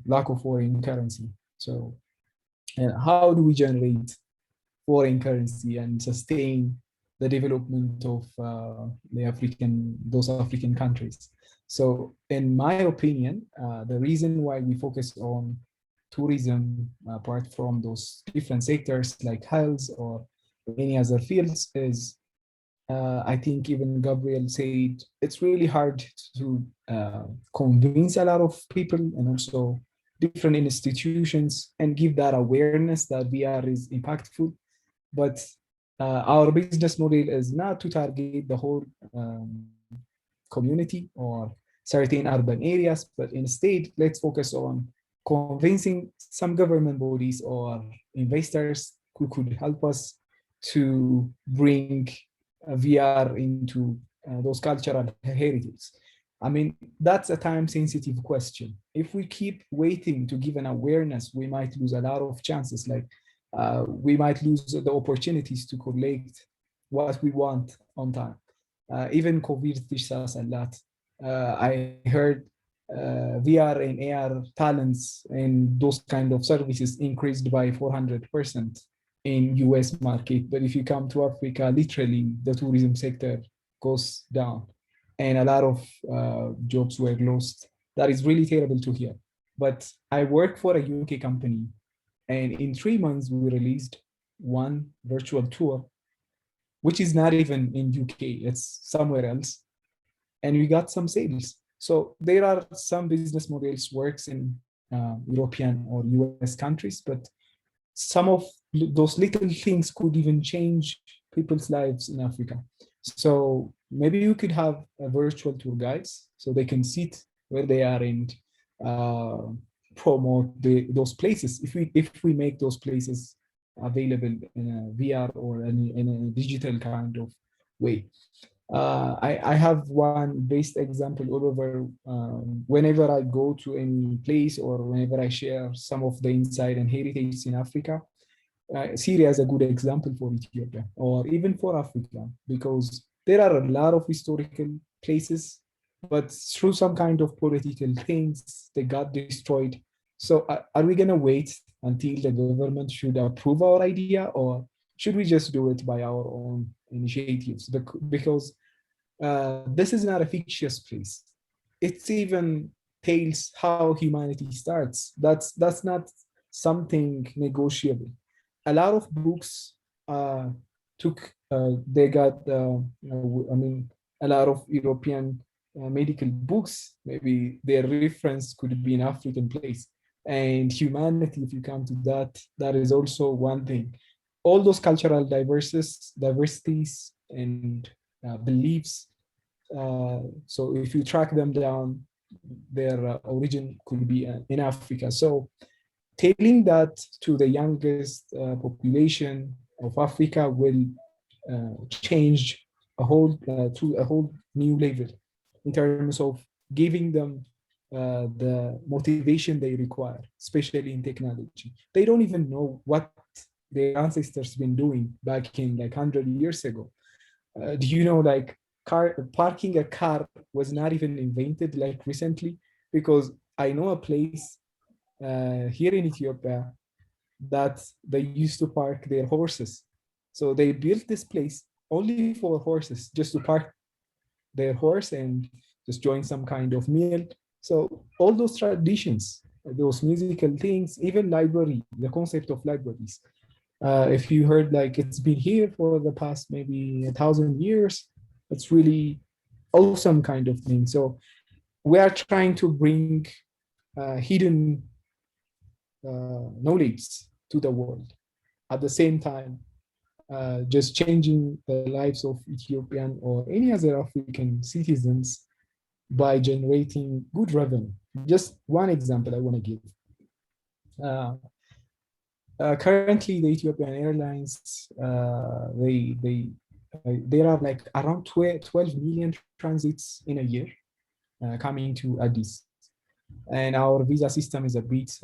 lack of foreign currency. So how do we generate foreign currency and sustain the development of those African countries? So in my opinion, the reason why we focus on tourism, apart from those different sectors like health or any other fields, is I think even Gabriel said it's really hard to convince a lot of people and also different institutions and give that awareness that VR is impactful. But our business model is not to target the whole community or certain urban areas, but instead let's focus on convincing some government bodies or investors who could help us to bring VR into those cultural heritage. I mean, that's a time-sensitive question. If we keep waiting to give an awareness, we might lose a lot of chances. Like we might lose the opportunities to collect what we want on time. Even COVID teaches us a lot. I heard VR and AR talents and those kind of services increased by 400% in US market. But if you come to Africa, literally the tourism sector goes down and a lot of jobs were lost. That is really terrible to hear. But I work for a UK company, and in 3 months we released one virtual tour, which is not even in UK, it's somewhere else. And we got some sales. So there are some business models works in European or US countries, but some of those little things could even change people's lives in Africa. So maybe you could have a virtual tour guides so they can sit where they are and promote those places. If we make those places available in a VR or in a digital kind of way. I have one best example all over. Whenever I go to any place or whenever I share some of the insight and heritage in Africa, Syria is a good example for Ethiopia or even for Africa, because there are a lot of historical places, but through some kind of political things, they got destroyed. So are we gonna wait until the government should approve our idea, or should we just do it by our own initiatives? Because this is not a fictitious place. It's even tells how humanity starts. That's not something negotiable. A lot of books they got, I mean, a lot of European medical books, maybe their reference could be an African place. And humanity, if you come to that, that is also one thing. All those cultural diversities and beliefs. So if you track them down, their origin could be in Africa. So telling that to the youngest population of Africa will change to a whole new level in terms of giving them the motivation they require, especially in technology. They don't even know what their ancestors been doing back in like 100 years ago. Do you know, like, parking a car was not even invented like recently? Because I know a place here in Ethiopia that they used to park their horses. So they built this place only for horses, just to park their horse and just join some kind of meal. So all those traditions, those musical things, even library, the concept of libraries. If you heard, like, it's been here for the past maybe 1,000 years, it's really awesome kind of thing. So we are trying to bring hidden knowledge to the world. At the same time, just changing the lives of Ethiopian or any other African citizens by generating good revenue. Just one example I want to give. Currently, the Ethiopian Airlines, there are like around 12 million transits in a year coming to Addis. And our visa system is a bit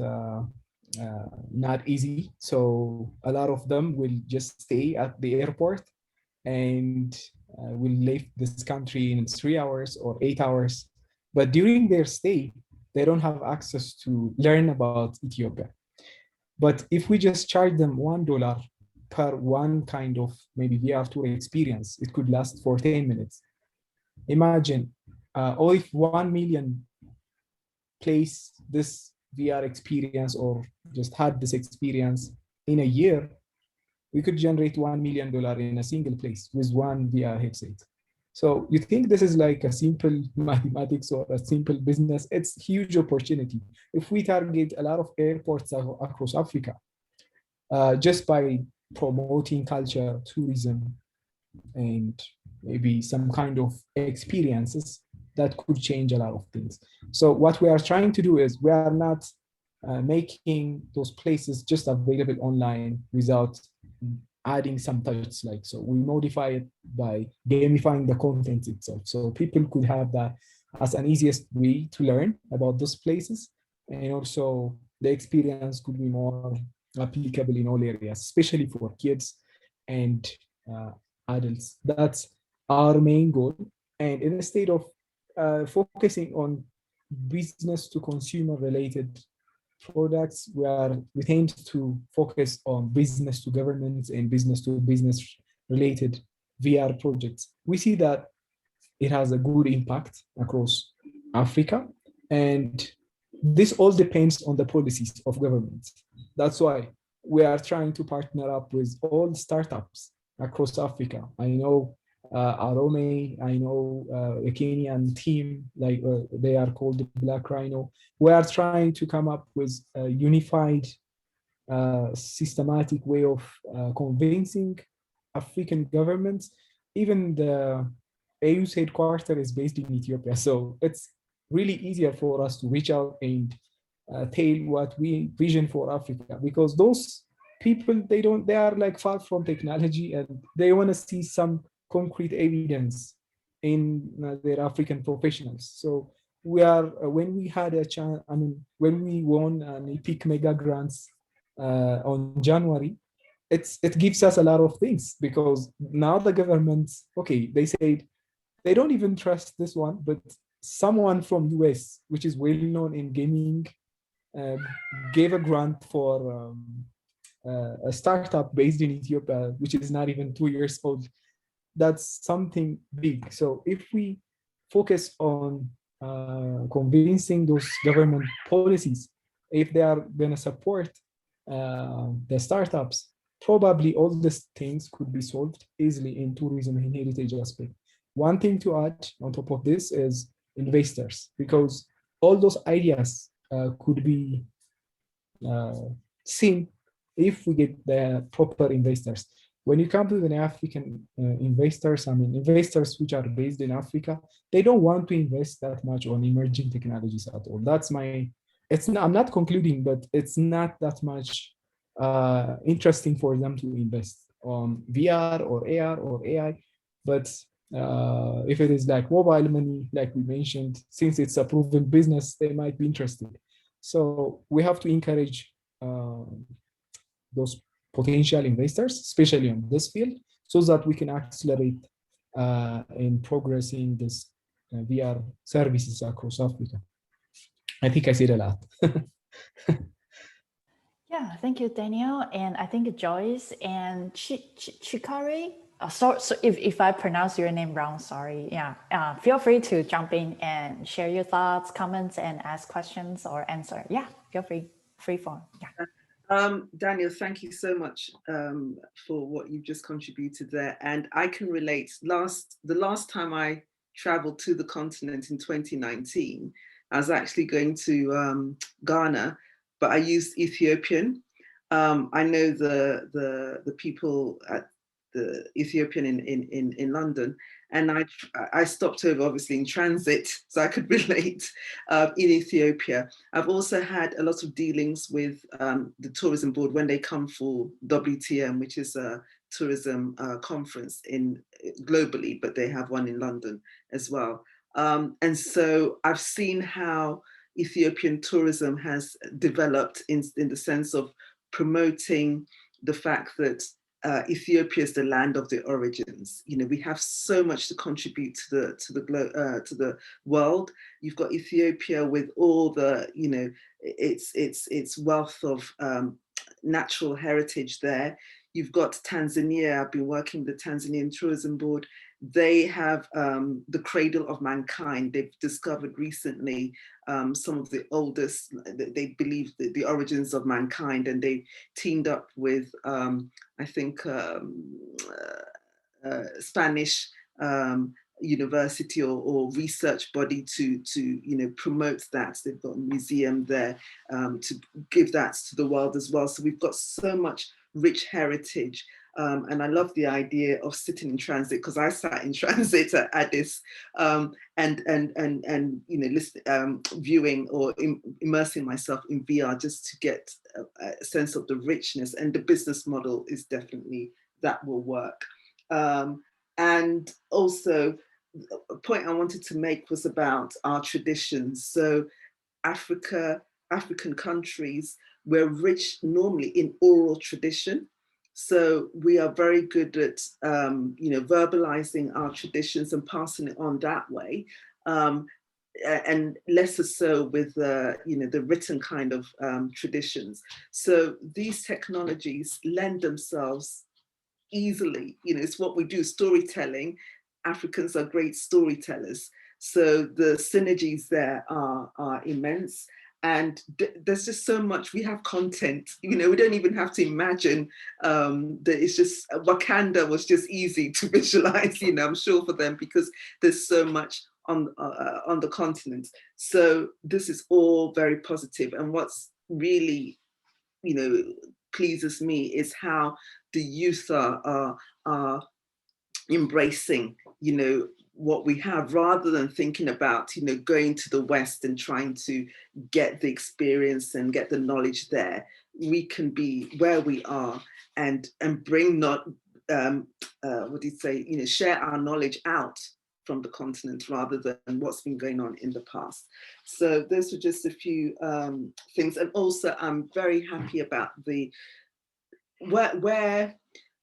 not easy. So a lot of them will just stay at the airport and will leave this country in 3 hours or 8 hours. But during their stay, they don't have access to learn about Ethiopia. But if we just charge them $1 per one kind of maybe VR tour experience, it could last for 10 minutes. Imagine, or if 1 million place this VR experience or just had this experience in a year, we could generate $1 million in a single place with one VR headset. So you think this is like a simple mathematics or a simple business? It's a huge opportunity. If we target a lot of airports across Africa, just by promoting culture, tourism, and maybe some kind of experiences, that could change a lot of things. So what we are trying to do is we are not making those places just available online without adding some touch, like, so we modify it by gamifying the content itself. So people could have that as an easiest way to learn about those places. And also the experience could be more applicable in all areas, especially for kids and adults. That's our main goal. And instead of focusing on business to consumer related products, we tend to focus on business to government and business to business related VR projects. We see that it has a good impact across Africa, and this all depends on the policies of governments. That's why we are trying to partner up with all startups across Africa. I know Arome, I know a Kenyan team, like they are called the Black Rhino. We are trying to come up with a unified, systematic way of convincing African governments. Even the AU's headquarters is based in Ethiopia, so it's really easier for us to reach out and tell what we vision for Africa, because those people, they are like far from technology and they want to see some concrete evidence in their African professionals. So we are, when we had a chance, I mean, when we won an EPIC MegaGrants on January, it gives us a lot of things, because now the government, okay, they said they don't even trust this one, but someone from US, which is well known in gaming, gave a grant for a startup based in Ethiopia, which is not even 2 years old. That's something big. So if we focus on convincing those government policies, if they are going to support the startups, probably all these things could be solved easily in tourism and heritage aspect. One thing to add on top of this is investors, because all those ideas could be seen if we get the proper investors. When you come to the African investors, I mean, investors which are based in Africa, they don't want to invest that much on emerging technologies at all. That's my, I'm not concluding, but it's not that much interesting for them to invest on VR or AR or AI. But if it is like mobile money, like we mentioned, since it's a proven business, they might be interested. So we have to encourage those potential investors, especially on this field, so that we can accelerate in progressing this VR services across Africa. I think I said a lot.
Yeah, thank you, Daniel. And I think Joyce and Chikari. So if I pronounce your name wrong, sorry. Yeah, feel free to jump in and share your thoughts, comments, and ask questions or answer. Yeah, feel free form. Yeah.
Daniel, thank you so much for what you've just contributed there. And I can relate. The last time I traveled to the continent in 2019, I was actually going to Ghana, but I used Ethiopian. I know the people at the Ethiopian in London, and I stopped over obviously in transit, so I could relate in Ethiopia. I've also had a lot of dealings with the tourism board when they come for WTM, which is a tourism conference globally, but they have one in London as well. And so I've seen how Ethiopian tourism has developed in the sense of promoting the fact that Ethiopia is the land of the origins. You know, we have so much to contribute to the world. You've got Ethiopia with all the, you know, its wealth of natural heritage there. You've got Tanzania. I've been working with the Tanzanian Tourism Board. They have the cradle of mankind. They've discovered recently some of the oldest, they believe the origins of mankind, and they teamed up with, I think, Spanish university or research body to you know, promote that. They've got a museum there to give that to the world as well. So we've got so much rich heritage. And I love the idea of sitting in transit, because I sat in transit at Addis and you know, viewing or immersing myself in VR just to get a sense of the richness, and the business model is definitely that will work. And also a point I wanted to make was about our traditions. So African countries, we're rich normally in oral tradition. So we are very good at, you know, verbalizing our traditions and passing it on that way, and lesser so with, you know, the written kind of traditions. So these technologies lend themselves easily, you know, it's what we do, storytelling. Africans are great storytellers. So the synergies there are immense. And there's just so much, we have content, you know, we don't even have to imagine that it's just, Wakanda was just easy to visualize, you know, I'm sure for them, because there's so much on the continent. So this is all very positive. And what's really, you know, pleases me is how the youth are embracing, you know, what we have, rather than thinking about, you know, going to the West and trying to get the experience and get the knowledge there. We can be where we are and bring not, what do you say, you know, share our knowledge out from the continent rather than what's been going on in the past. So those were just a few things. And also I'm very happy about the, where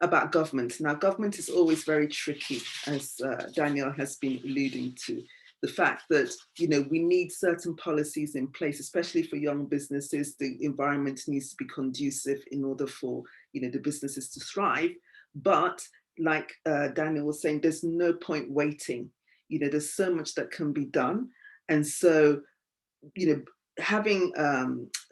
about government. Now, government is always very tricky, as Daniel has been alluding to. The fact that, you know, we need certain policies in place, especially for young businesses. The environment needs to be conducive in order for, you know, the businesses to thrive. But like Daniel was saying, there's no point waiting. You know, there's so much that can be done. And so, you know, having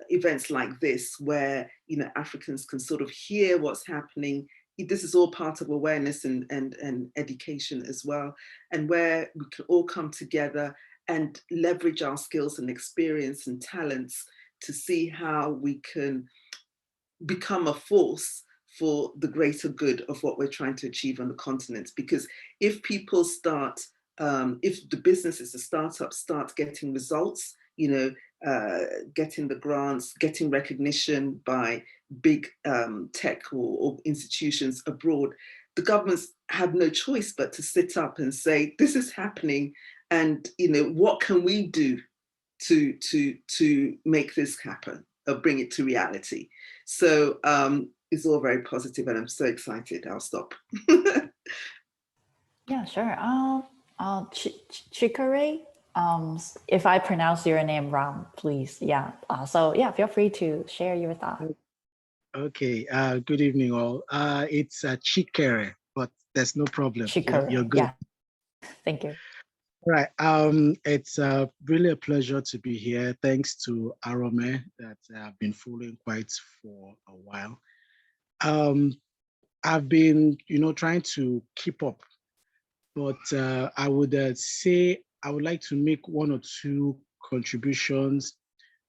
events like this where, you know, Africans can sort of hear what's happening. This is all part of awareness and education as well, and where we can all come together and leverage our skills and experience and talents to see how we can become a force for the greater good of what we're trying to achieve on the continent. Because if people start, if the businesses, the startups start getting results, you know, getting the grants, getting recognition by big tech or institutions abroad, the governments have no choice but to sit up and say, this is happening, and, you know, what can we do to make this happen or bring it to reality? So it's all very positive, and I'm so excited. I'll stop.
Yeah, sure. Chikere, if I pronounce your name wrong, please. Yeah. So yeah, feel free to share your thoughts.
Okay. Good evening, all. It's Chikere, but there's no problem.
Chikere.
You're good.
Yeah. Thank you.
Right. It's really a pleasure to be here. Thanks to Arome that I've been following quite for a while. I've been, you know, trying to keep up, but I would say I would like to make one or two contributions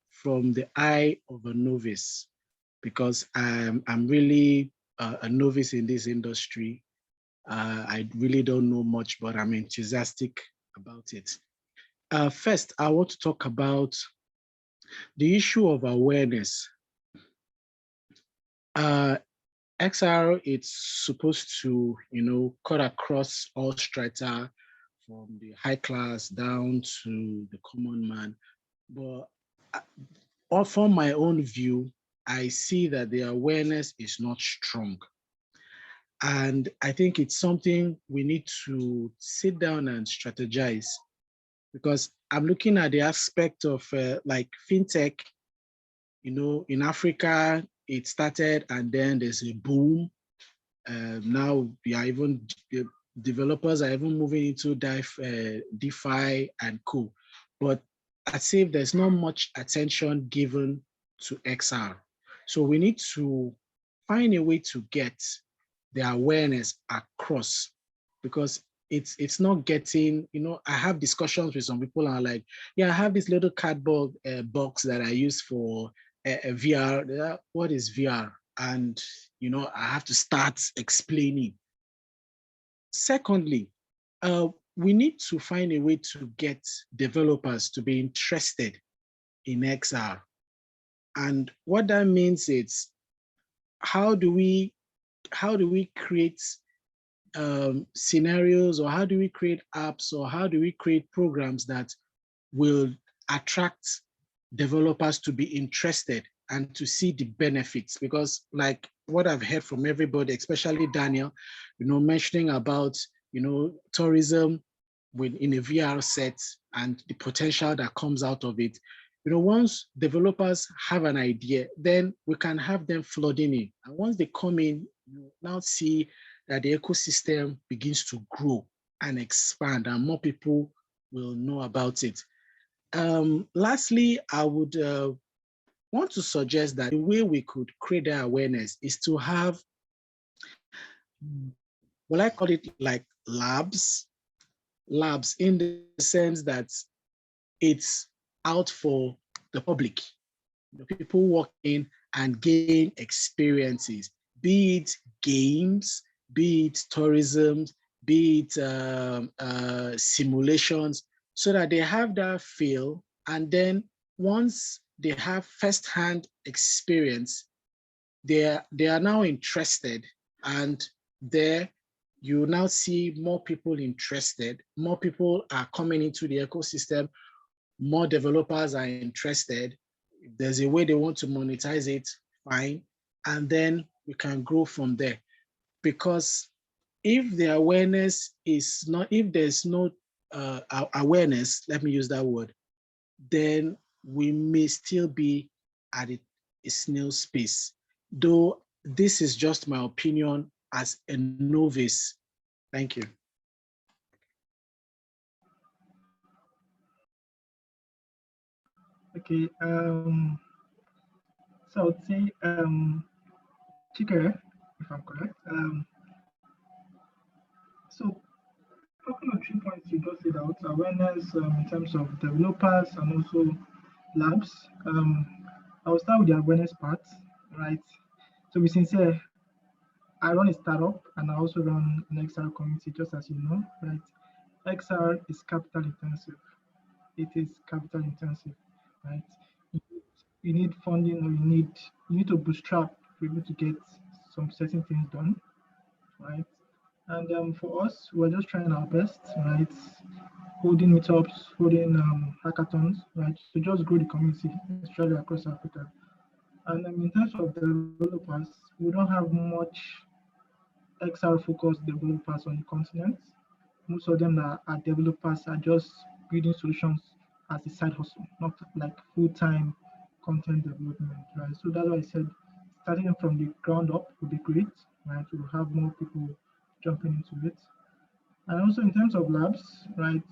from the eye of a novice, because I'm really a novice in this industry. I really don't know much, but I'm enthusiastic about it. First, I want to talk about the issue of awareness. XR, it's supposed to, you know, cut across all strata from the high class down to the common man. But from my own view, I see that the awareness is not strong. And I think it's something we need to sit down and strategize, because I'm looking at the aspect of like fintech. You know, in Africa, it started and then there's a boom. Now we are even, developers are even moving into DeFi and co. But I'd say there's not much attention given to XR. So we need to find a way to get the awareness across, because it's not getting, you know, I have discussions with some people and are like, yeah, I have this little cardboard box that I use for VR. What is VR? And, you know, I have to start explaining. Secondly, we need to find a way to get developers to be interested in XR. And what that means is, how do we create scenarios, or how do we create apps, or how do we create programs that will attract developers to be interested and to see the benefits? Because like what I've heard from everybody, especially Daniel, you know, mentioning about, you know, tourism in a VR set and the potential that comes out of it. You know, once developers have an idea, then we can have them flooding in. And once they come in, you now see that the ecosystem begins to grow and expand, and more people will know about it. Lastly, I would want to suggest that the way we could create that awareness is to have, well, I call it like labs in the sense that it's out for the public. The people walk in and gain experiences, be it games, be it tourism, be it simulations, so that they have that feel. And then once they have firsthand experience, they are now interested, and there you now see more people interested, more people are coming into the ecosystem, more developers are interested. If there's a way they want to monetize it, fine. And then we can grow from there. Because if the awareness is not, if there's no awareness, let me use that word, then we may still be at a snail's pace. Though this is just my opinion as a novice. Thank you.
Okay, so I would say, Chike, if I'm correct. So talking of 3 points you just laid out, awareness in terms of developers and also labs. I will start with the awareness part, right? To be sincere, I run a startup and I also run an XR community, just as you know, right? XR is capital intensive. It is capital intensive, right? You need funding, or you need to bootstrap to be able to get some certain things done, right? And for us, we're just trying our best, right? Holding meetups, holding hackathons, right? To just grow the community, especially across Africa. And in terms of developers, we don't have much XR focused developers on the continent. Most of them are developers are just building solutions as a side hustle, not like full-time content development, right? So that's why I said starting from the ground up would be great, right? We'll have more people jumping into it. And also in terms of labs, right?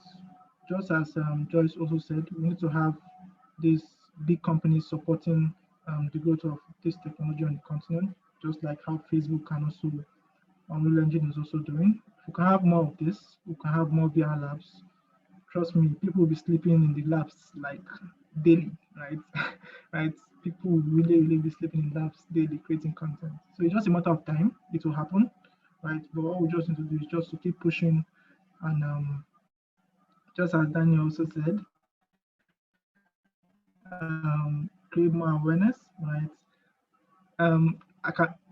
Just as Joyce also said, we need to have these big companies supporting the growth of this technology on the continent, just like how Facebook can also, Unreal Engine is also doing. If we can have more of this, we can have more VR labs. Trust me, people will be sleeping in the labs like daily, right? right? People will really be sleeping in labs daily creating content. So it's just a matter of time, it will happen, right? But what we just need to do is just to keep pushing and just as Daniel also said, create more awareness, right?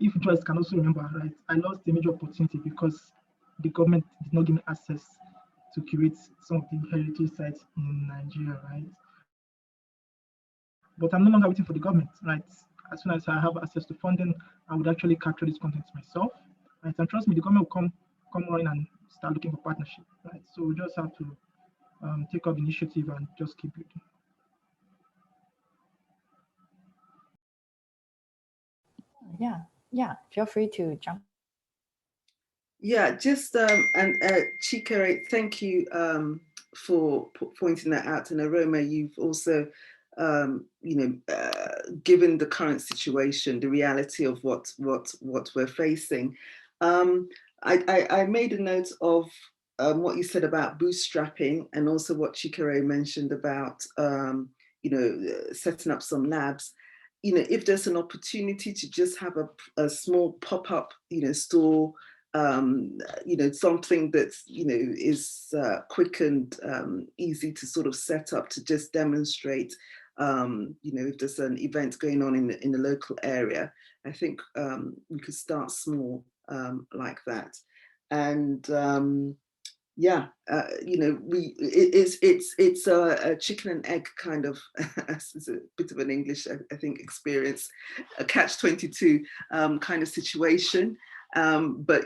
If Joyce can also remember, right, I lost a major opportunity because the government did not give me access to curate some of the heritage sites in Nigeria, right? But I'm no longer waiting for the government, right? As soon as I have access to funding, I would actually capture this content myself, right? And trust me, the government will come on and start looking for partnership, right? So we just have to take up initiative and just keep building.
Yeah, feel free to jump.
Yeah, just and Chika, thank you for pointing that out. And Arome, you've also given the current situation, the reality of what we're facing. I made a note of what you said about bootstrapping, and also what Chikere mentioned about setting up some labs. If there's an opportunity to just have a small pop-up store, something that's is quick and easy to sort of set up to just demonstrate. If there's an event going on in the local area, I think we could start small like that. And it's a chicken and egg kind of, it's a bit of an English, I think, experience, a catch-22 kind of situation. But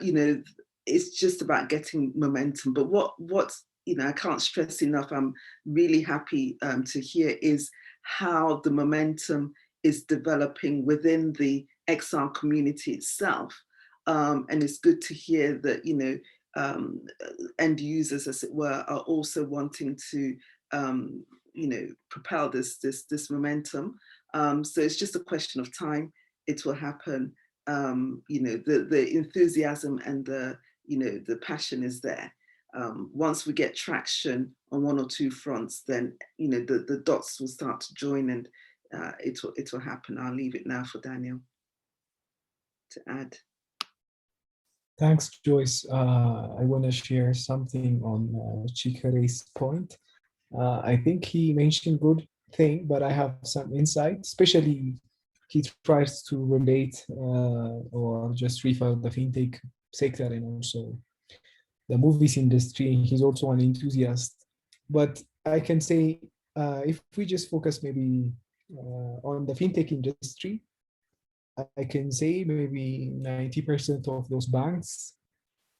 it's just about getting momentum. But what I can't stress enough, I'm really happy to hear, is how the momentum is developing within the XR community itself. And it's good to hear that end users, as it were, are also wanting to propel this momentum. So it's just a question of time. It will happen. The enthusiasm and the passion is there. Once we get traction on one or two fronts, then the dots will start to join, and it will happen. I'll leave it now for Daniel to add.
Thanks, Joyce. I want to share something on Chikere's point. I think he mentioned good thing, but I have some insight, especially he tries to relate or just refer the fintech sector and also the movies industry. He's also an enthusiast. But I can say, if we just focus maybe on the fintech industry, I can say maybe 90% of those banks,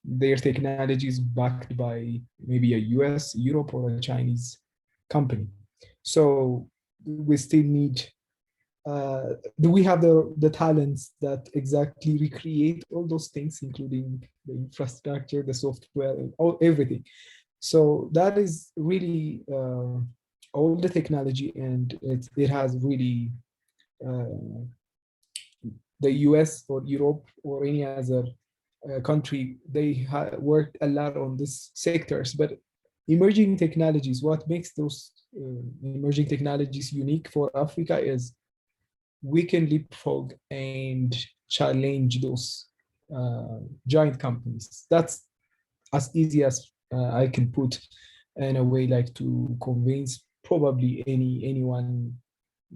their technology is backed by maybe a US, Europe, or a Chinese company. So we still need, do we have the talents that exactly recreate all those things, including the infrastructure, the software, everything? So that is really all the technology, and it has really the US or Europe or any other country, they worked a lot on these sectors. But emerging technologies, what makes those emerging technologies unique for Africa is we can leapfrog and challenge those giant companies. That's as easy as I can put in a way, like to convince probably anyone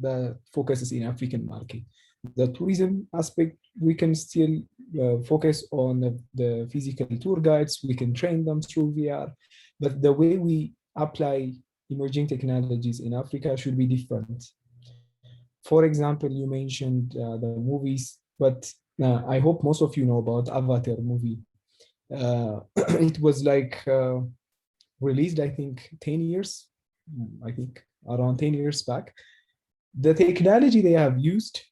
that focuses in African market. The tourism aspect, we can still focus on the physical tour guides. We can train them through VR, but the way we apply emerging technologies in Africa should be different. For example, you mentioned the movies, but I hope most of you know about Avatar movie. It was like released, I think, 10 years, I think around 10 years back. The technology they have used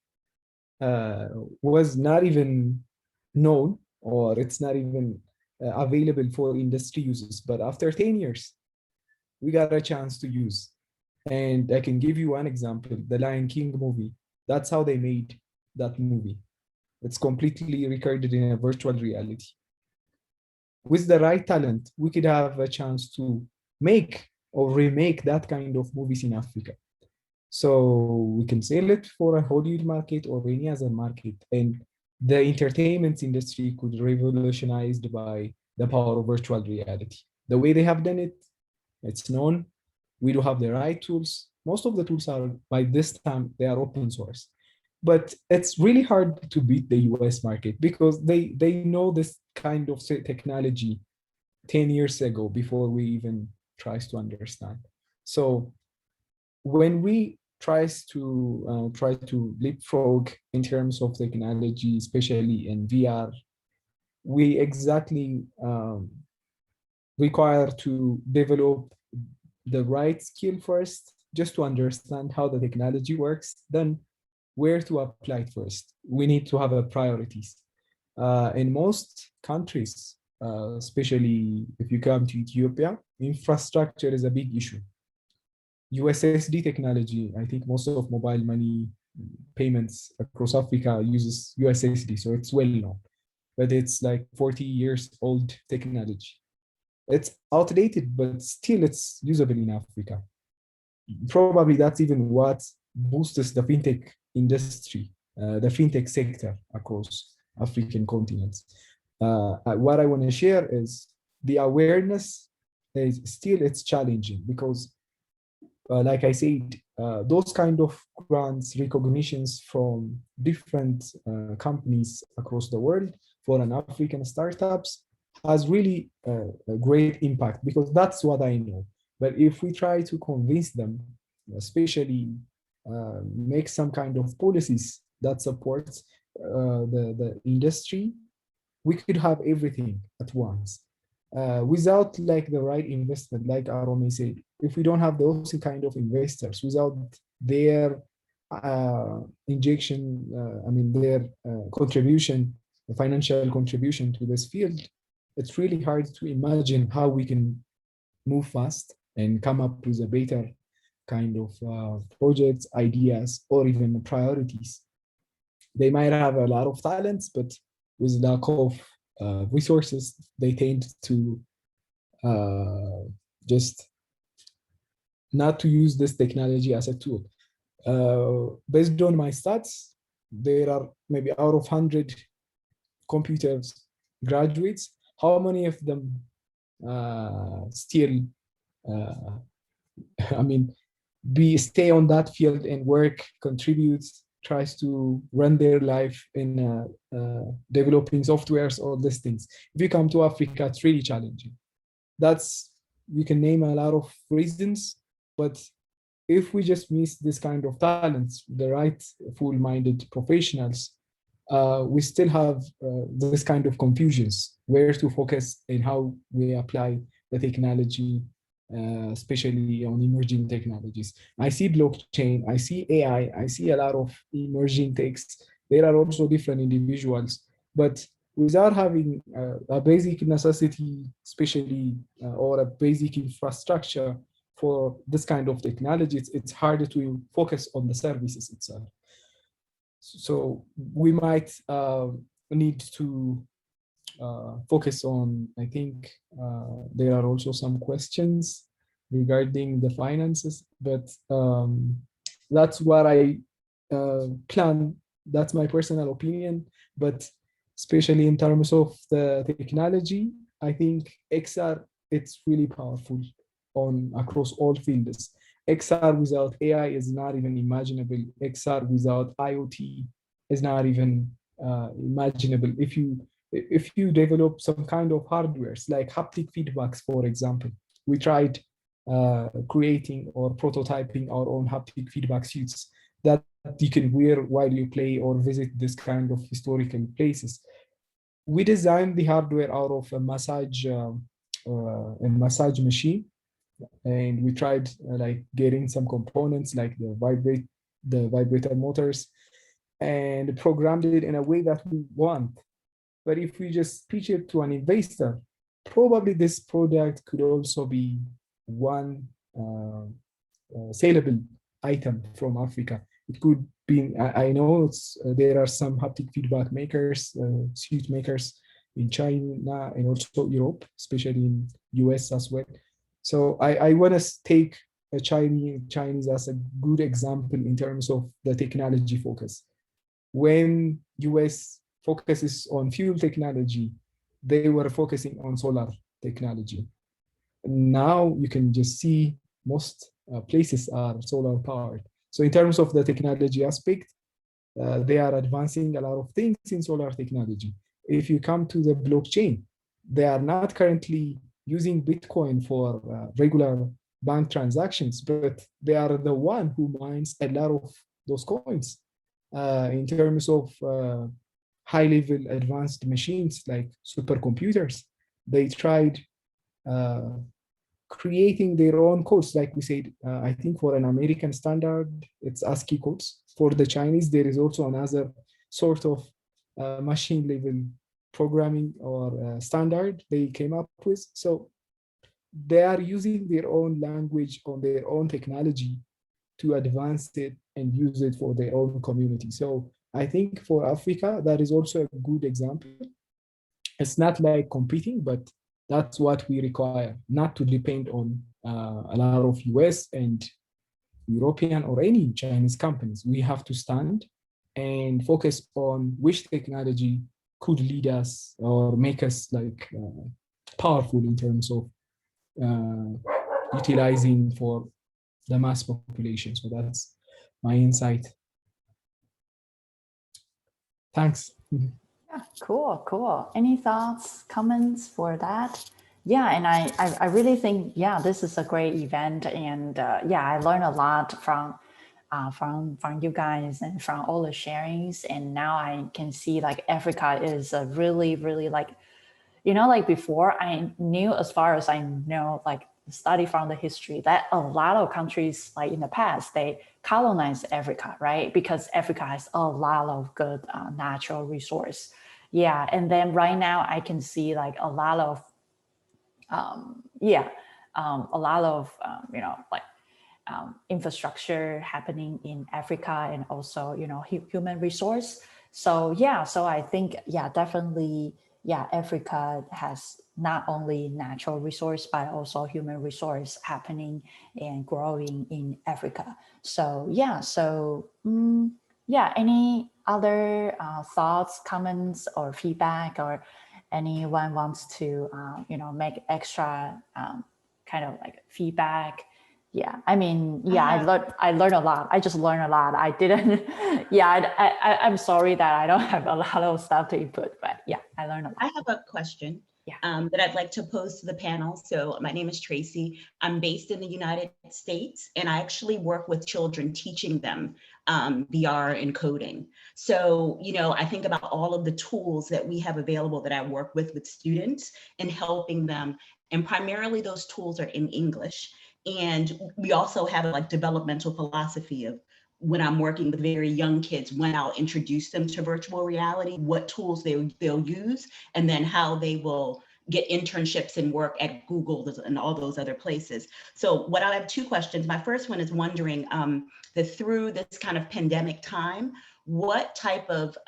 was not even known, or it's not even available for industry uses. But after 10 years, we got a chance to use. And I can give you one example, the Lion King movie. That's how they made that movie. It's completely recorded in a virtual reality. With the right talent, we could have a chance to make or remake that kind of movies in Africa. So we can sell it for a Hollywood market or any other market. And the entertainment industry could be revolutionized by the power of virtual reality. The way they have done it, it's known. We do have the right tools. Most of the tools are, by this time, they are open source. But it's really hard to beat the US market because they know this kind of technology 10 years ago before we even tries to understand. So when we try to leapfrog in terms of technology, especially in VR, we exactly require to develop the right skill first, just to understand how the technology works, then where to apply it first. We need to have a priorities. In most countries, especially if you come to Ethiopia, infrastructure is a big issue. USSD technology, I think most of mobile money payments across Africa uses USSD, so it's well known, but it's like 40 years old technology. It's outdated, but still it's usable in Africa. Probably that's even what boosts the fintech industry, the fintech sector across African continents. What I want to share is the awareness is still, it's challenging because like I said, those kind of grants, recognitions from different companies across the world for an African startups has really a great impact because that's what I know. But if we try to convince them, especially make some kind of policies that supports the industry, we could have everything at once. Without like the right investment, like Arome said, if we don't have those kind of investors, without their injection, their contribution, financial contribution to this field, it's really hard to imagine how we can move fast and come up with a better kind of projects, ideas, or even priorities. They might have a lot of talents, but with lack of resources, they tend to just not to use this technology as a tool. Based on my stats, there are maybe out of 100 computers graduates, how many of them still, stay on that field and work, contribute tries to run their life in developing softwares or these things. If you come to Africa, it's really challenging. We can name a lot of reasons, but if we just miss this kind of talents, the right full-minded professionals, we still have this kind of confusions, where to focus and how we apply the technology, especially on emerging technologies. I see blockchain, I see AI, I see a lot of emerging techs. There are also different individuals, but without having a basic necessity, especially, or a basic infrastructure for this kind of technology, it's harder to focus on the services itself. So we might need to focus on, I think there are also some questions regarding the finances, but that's what I plan. That's my personal opinion, but especially in terms of the technology, I think XR, it's really powerful across all fields. XR without AI is not even imaginable. XR without IoT is not even imaginable. If you develop some kind of hardwares like haptic feedbacks, for example, we tried creating or prototyping our own haptic feedback suits that you can wear while you play or visit this kind of historical places. We designed the hardware out of a massage machine, and we tried like getting some components like the vibrator motors, and programmed it in a way that we want. But if we just pitch it to an investor, probably this product could also be one saleable item from Africa. It could be, I know there are some haptic feedback makers, suit makers in China and also Europe, especially in US as well. So I want to take a Chinese as a good example in terms of the technology focus. When US focuses on fuel technology, they were focusing on solar technology. Now you can just see most places are solar powered. So in terms of the technology aspect, they are advancing a lot of things in solar technology. If you come to the blockchain, they are not currently using Bitcoin for regular bank transactions, but they are the one who mines a lot of those coins. In terms of high-level advanced machines like supercomputers, they tried creating their own codes. Like we said, I think for an American standard, it's ASCII codes. For the Chinese, there is also another sort of machine level programming or standard they came up with. So they are using their own language on their own technology to advance it and use it for their own community. So I think for Africa, that is also a good example. It's not like competing, but that's what we require, not to depend on a lot of US and European or any Chinese companies. We have to stand and focus on which technology could lead us or make us like powerful in terms of utilizing for the mass population. So that's my insight. Thanks.
Yeah, cool. Any thoughts, comments for that? Yeah, and I really think, yeah, this is a great event, and yeah, I learned a lot from you guys and from all the sharings, and now I can see like Africa is a really like, you know, like before I knew, as far as I know, like study from the history, that a lot of countries like in the past, they colonized Africa, right? Because Africa has a lot of good natural resource. Yeah, and then right now I can see like a lot of, you know, like infrastructure happening in Africa, and also, you know, human resource. So yeah, so I think, yeah, definitely, yeah, Africa has not only natural resource, but also human resource happening and growing in Africa. So yeah, yeah, any other thoughts, comments, or feedback, or anyone wants to, you know, make extra kind of like feedback Yeah, I mean, yeah, I learned a lot. I just learned a lot. I didn't, yeah, I'm sorry that I don't have a lot of stuff to input, but yeah, I learned a lot.
I have a question
Yeah.
that I'd like to pose to the panel. So my name is Tracy. I'm based in the United States, and I actually work with children, teaching them VR and coding. So, you know, I think about all of the tools that we have available that I work with students and helping them. And primarily those tools are in English. And we also have like developmental philosophy of when I'm working with very young kids, when I'll introduce them to virtual reality, what tools they'll use, and then how they will get internships and work at Google and all those other places. So what I have two questions. My first one is wondering that through this kind of pandemic time, what type of,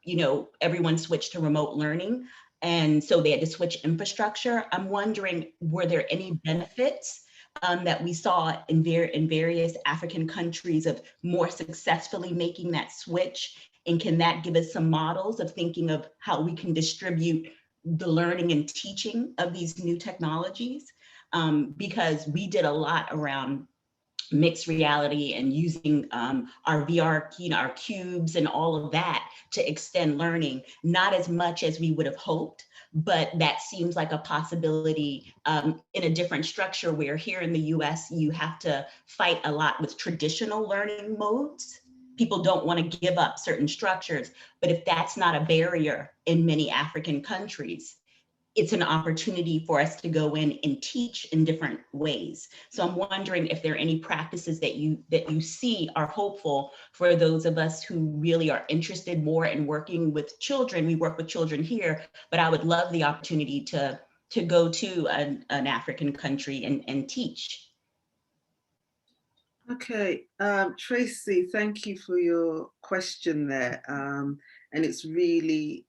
you know, everyone switched to remote learning, and so they had to switch infrastructure. I'm wondering, were there any benefits that we saw in various African countries of more successfully making that switch? And can that give us some models of thinking of how we can distribute the learning and teaching of these new technologies? Because we did a lot around mixed reality and using our VR, you know, our cubes and all of that to extend learning, not as much as we would have hoped, but that seems like a possibility in a different structure, where here in the US, you have to fight a lot with traditional learning modes. People don't want to give up certain structures, but if that's not a barrier in many African countries, it's an opportunity for us to go in and teach in different ways. So I'm wondering if there are any practices that you see are hopeful for those of us who really are interested more in working with children. We work with children here, but I would love the opportunity to go to an African country and teach.
Okay, Tracy, thank you for your question there. And it's really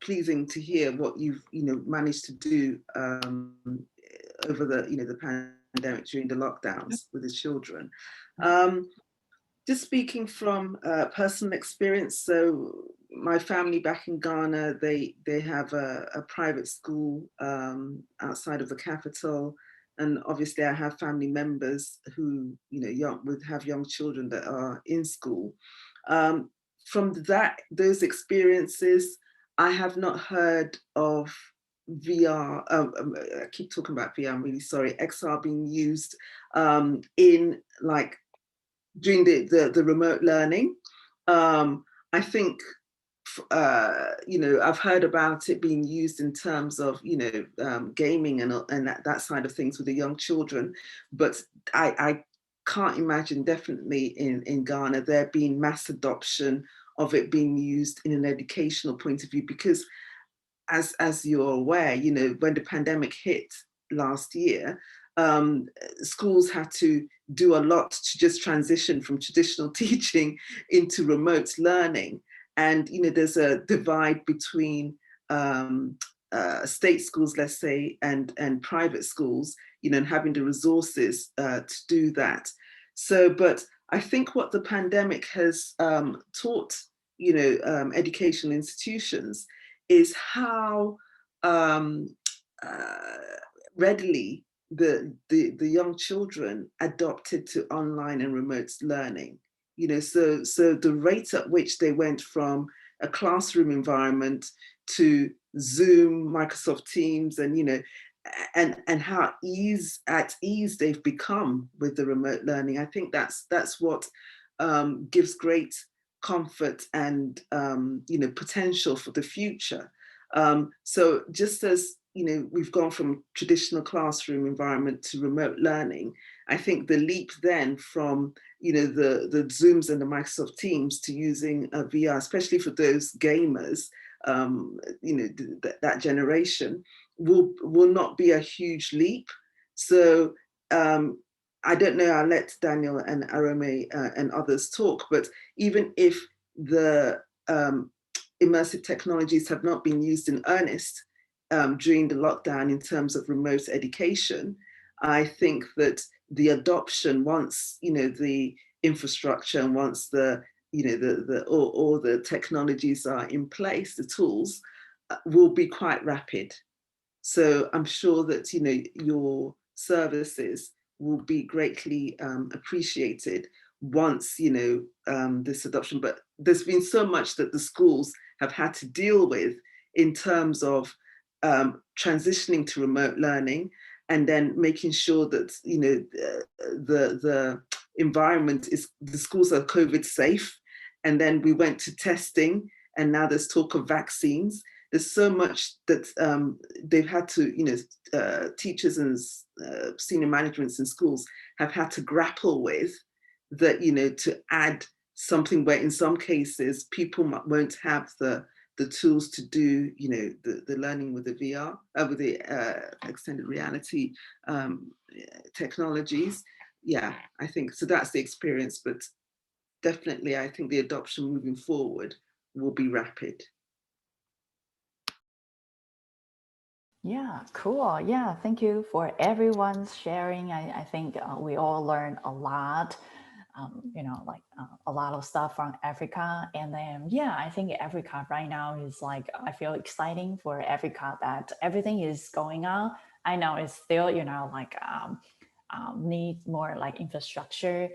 pleasing to hear what you've managed to do over the pandemic during the lockdowns with the children. Just speaking from personal experience, so my family back in Ghana, they have a private school outside of the capital, and obviously I have family members who have young children that are in school. From those experiences, I have not heard of VR. I keep talking about VR. I'm really sorry. XR being used in like during the remote learning. I think I've heard about it being used in terms of gaming and that side of things with the young children, but I can't imagine definitely in Ghana there being mass adoption of it being used in an educational point of view, because as you're aware, when the pandemic hit last year, schools had to do a lot to just transition from traditional teaching into remote learning. And there's a divide between state schools, let's say, and private schools, and having the resources to do that. So, but I think what the pandemic has taught, educational institutions is how readily the young children adopted to online and remote learning. So the rate at which they went from a classroom environment to Zoom, Microsoft Teams, and and how at ease they've become with the remote learning. I think that's what gives great comfort and potential for the future. So just as we've gone from traditional classroom environment to remote learning, I think the leap then from the Zooms and the Microsoft Teams to using a VR, especially for those gamers, that generation, will not be a huge leap. So I don't know, I'll let Daniel and Arome and others talk, but even if the immersive technologies have not been used in earnest during the lockdown in terms of remote education, I think that the adoption, once the infrastructure and once all the technologies are in place, the tools will be quite rapid. So I'm sure that your services will be greatly appreciated once, this adoption. But there's been so much that the schools have had to deal with in terms of transitioning to remote learning, and then making sure that, the environment is, the schools are COVID safe. And then we went to testing, and now there's talk of vaccines. There's so much that they've had to, teachers and senior managements in schools have had to grapple with, that, to add something where in some cases people won't have the tools to do, the learning with the VR, with the extended reality technologies. Yeah, I think, so that's the experience, but definitely I think the adoption moving forward will be rapid.
Yeah, cool. Yeah, thank you for everyone's sharing. I think we all learned a lot, a lot of stuff from Africa. And then, yeah, I think Africa right now is like, I feel exciting for Africa that everything is going on. I know it's still, need more like infrastructure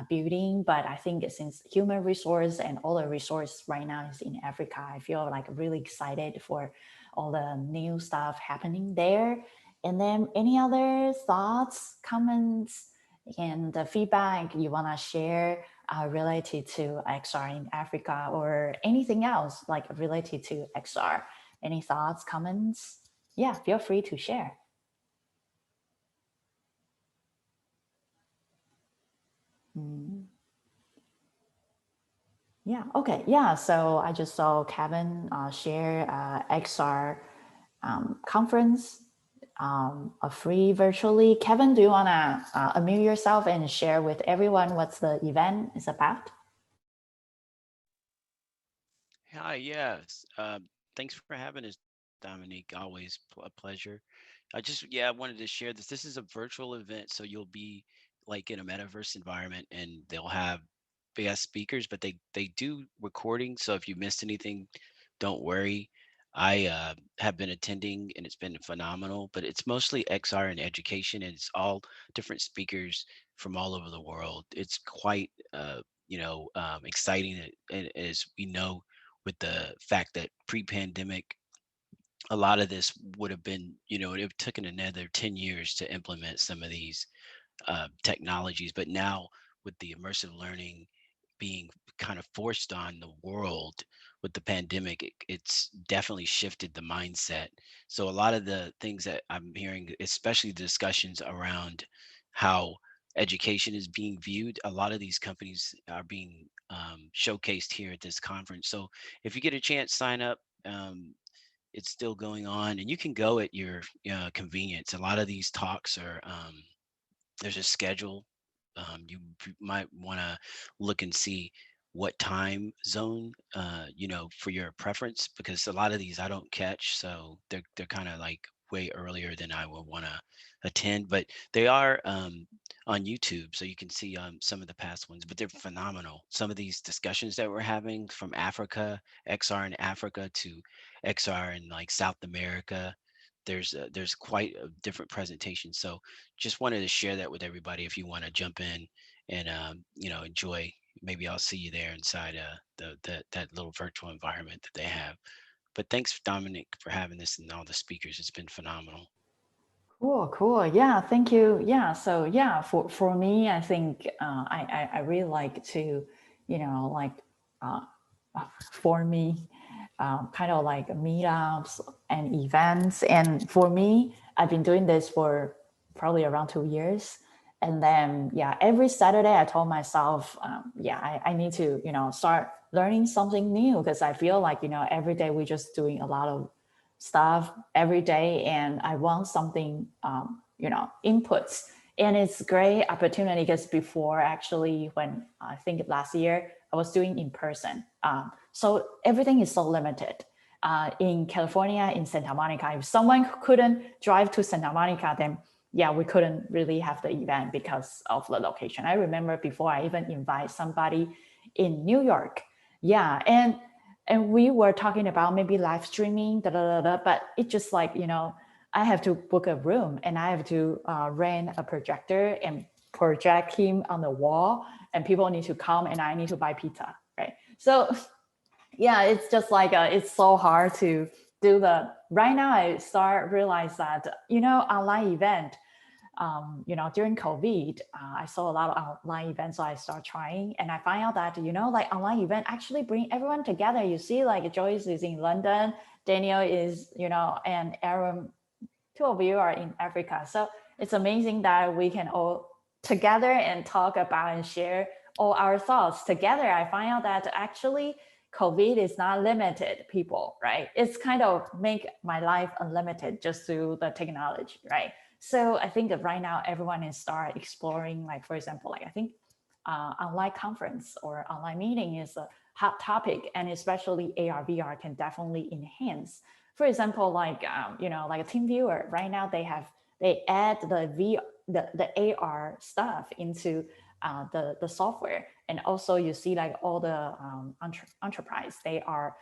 building, but I think since human resource and all the resource right now is in Africa, I feel like really excited for all the new stuff happening there. And then any other thoughts, comments, and the feedback you want to share related to XR in Africa, or anything else like related to XR? Any thoughts, comments? Yeah, feel free to share. Yeah, okay, yeah, so I just saw Kevin share XR conference free virtually. Kevin, do you want to unmute yourself and share with everyone what's the event is about?
Hi, yes. Thanks for having us, Dominique. Always a pleasure. I wanted to share this. This is a virtual event, so you'll be like in a metaverse environment, and they'll have guest speakers, but they do recording. So if you missed anything, don't worry. I have been attending, and it's been phenomenal. But it's mostly XR and education, and it's all different speakers from all over the world. It's quite exciting, as we know, with the fact that pre-pandemic, a lot of this would have been, it taken another 10 years to implement some of these technologies. But now with the immersive learning being kind of forced on the world with the pandemic, it's definitely shifted the mindset. So a lot of the things that I'm hearing, especially the discussions around how education is being viewed, a lot of these companies are being showcased here at this conference. So if you get a chance, sign up. It's still going on, and you can go at your convenience. A lot of these talks are there's a schedule. You might want to look and see what time zone for your preference, because a lot of these I don't catch, so they're kind of like way earlier than I would want to attend, but they are on YouTube, so you can see some of the past ones, but they're phenomenal. Some of these discussions that we're having, from Africa, XR in Africa, to XR in like South America, there's quite a different presentation. So just wanted to share that with everybody. If you want to jump in and enjoy, maybe I'll see you there inside that little virtual environment that they have. But thanks, Dominic, for having this, and all the speakers. It's been phenomenal.
Cool. Yeah, thank you. Yeah, so yeah, for me, I think I really like to, for me, kind of like meetups and events. And for me, I've been doing this for probably around 2 years. And then, yeah, every Saturday I told myself, I need to, start learning something new, because I feel like, every day we're just doing a lot of stuff every day, and I want something, inputs. And it's a great opportunity, because before, actually, when I think last year, I was doing in person. So everything is so limited. In California, in Santa Monica, if someone couldn't drive to Santa Monica, then yeah, we couldn't really have the event because of the location. I remember before I even invite somebody in New York. Yeah, and we were talking about maybe live streaming, but it just like, I have to book a room and I have to rent a projector and project him on the wall, and people need to come and I need to buy pizza, right? So yeah, it's just like it's so hard to do right now I start realize that, online event, during COVID, I saw a lot of online events, so I start trying, and I find out that, like online event actually bring everyone together. You see, like Joyce is in London, Daniel is, and Arome, two of you are in Africa. So it's amazing that we can all together and talk about and share all our thoughts together. I find out that actually COVID is not limited people, right? It's kind of make my life unlimited just through the technology, right? So I think that right now everyone is start exploring, like, for example, like I think online conference or online meeting is a hot topic, and especially AR, VR can definitely enhance. For example, like, like a team viewer right now, they add the AR stuff into the software. And also you see like all the enterprise, they are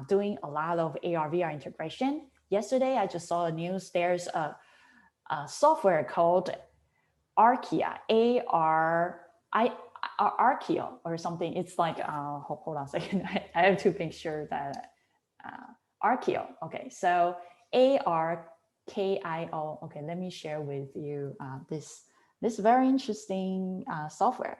doing a lot of AR, VR integration. Yesterday, I just saw a news, there's a software called Archea, Archeo or something. It's like, hold on a second. I have to make sure that Archeo. Okay, so ARKIO. Okay, let me share with you this very interesting software.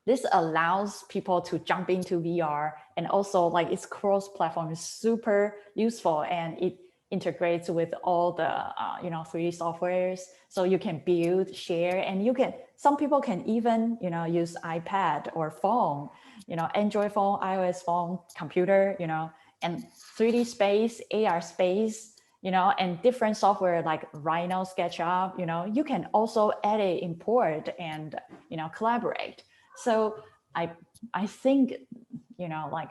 This allows people to jump into VR, and also like its cross-platform is super useful, and it integrates with all the 3D softwares, so you can build, share, and some people can even use iPad or phone, Android phone, iOS phone, computer, and 3D space, AR space, and different software like Rhino, SketchUp, you can also edit, import, and collaborate. So I think like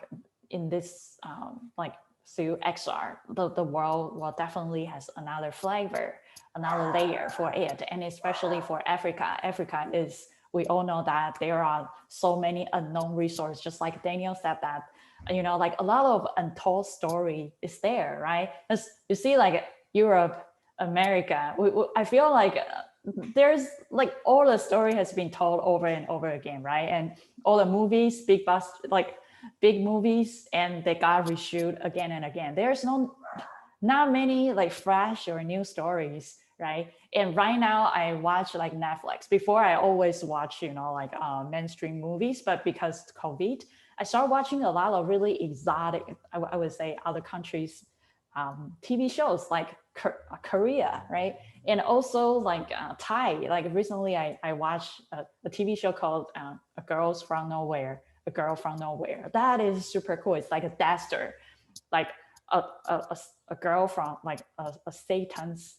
in this like through XR, the world will definitely has another flavor, another layer for it, and especially for Africa. Africa is, we all know that there are so many unknown resources, just like Daniel said that, like a lot of untold story is there, right? As you see, like Europe, America, I feel like there's like all the story has been told over and over again, right? And all the movies, big movies, and they got reshoot again and again. There's not many like fresh or new stories, right? And right now I watch like Netflix. Before I always watch, like mainstream movies, but because COVID, I started watching a lot of really exotic, I would say, other countries TV shows like Korea, right? And also like Thai. Like recently I watched a TV show called A Girl from Nowhere. That is super cool. It's like a Dexter, like a girl from like a Satan's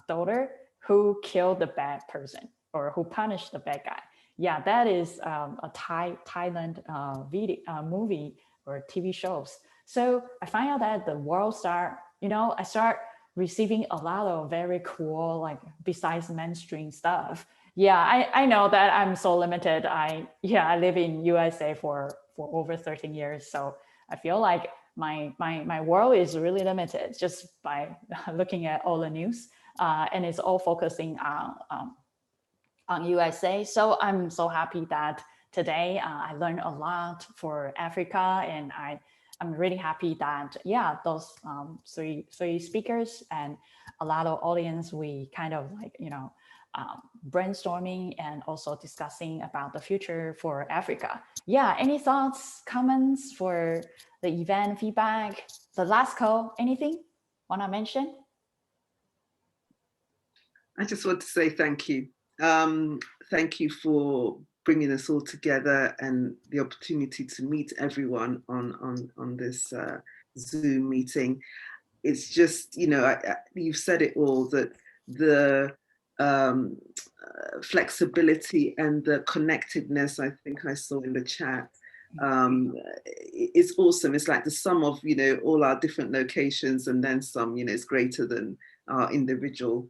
daughter who killed the bad person or who punished the bad guy. Yeah, that is a Thailand movie or TV shows. So I find out that the world I start receiving a lot of very cool, like besides mainstream stuff. Yeah, I know that I'm so limited. I live in USA for over 13 years. So I feel like my world is really limited just by looking at all the news, and it's all focusing on USA. So I'm so happy that today I learned a lot for Africa, and I'm really happy that those three speakers and a lot of audience, we kind of like brainstorming and also discussing about the future for Africa. Yeah, any thoughts, comments for the event, feedback, the last call, anything want to mention?
I just want to say thank you. Thank you for bringing us all together and the opportunity to meet everyone on this Zoom meeting. It's just, you've said it all, that the flexibility and the connectedness, I think I saw in the chat, it's awesome. It's like the sum of, all our different locations and then some, it's greater than our individual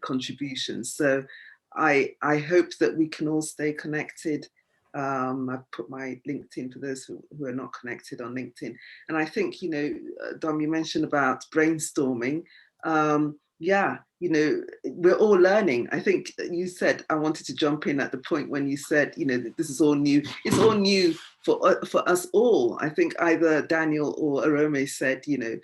contributions. So I hope that we can all stay connected. I've put my LinkedIn for those who are not connected on LinkedIn. And I think, Dom, you mentioned about brainstorming. Yeah, you know, we're all learning. I think you said, I wanted to jump in at the point when you said, you know, that this is all new. It's all new for us all. I think either Daniel or Arome said, you know,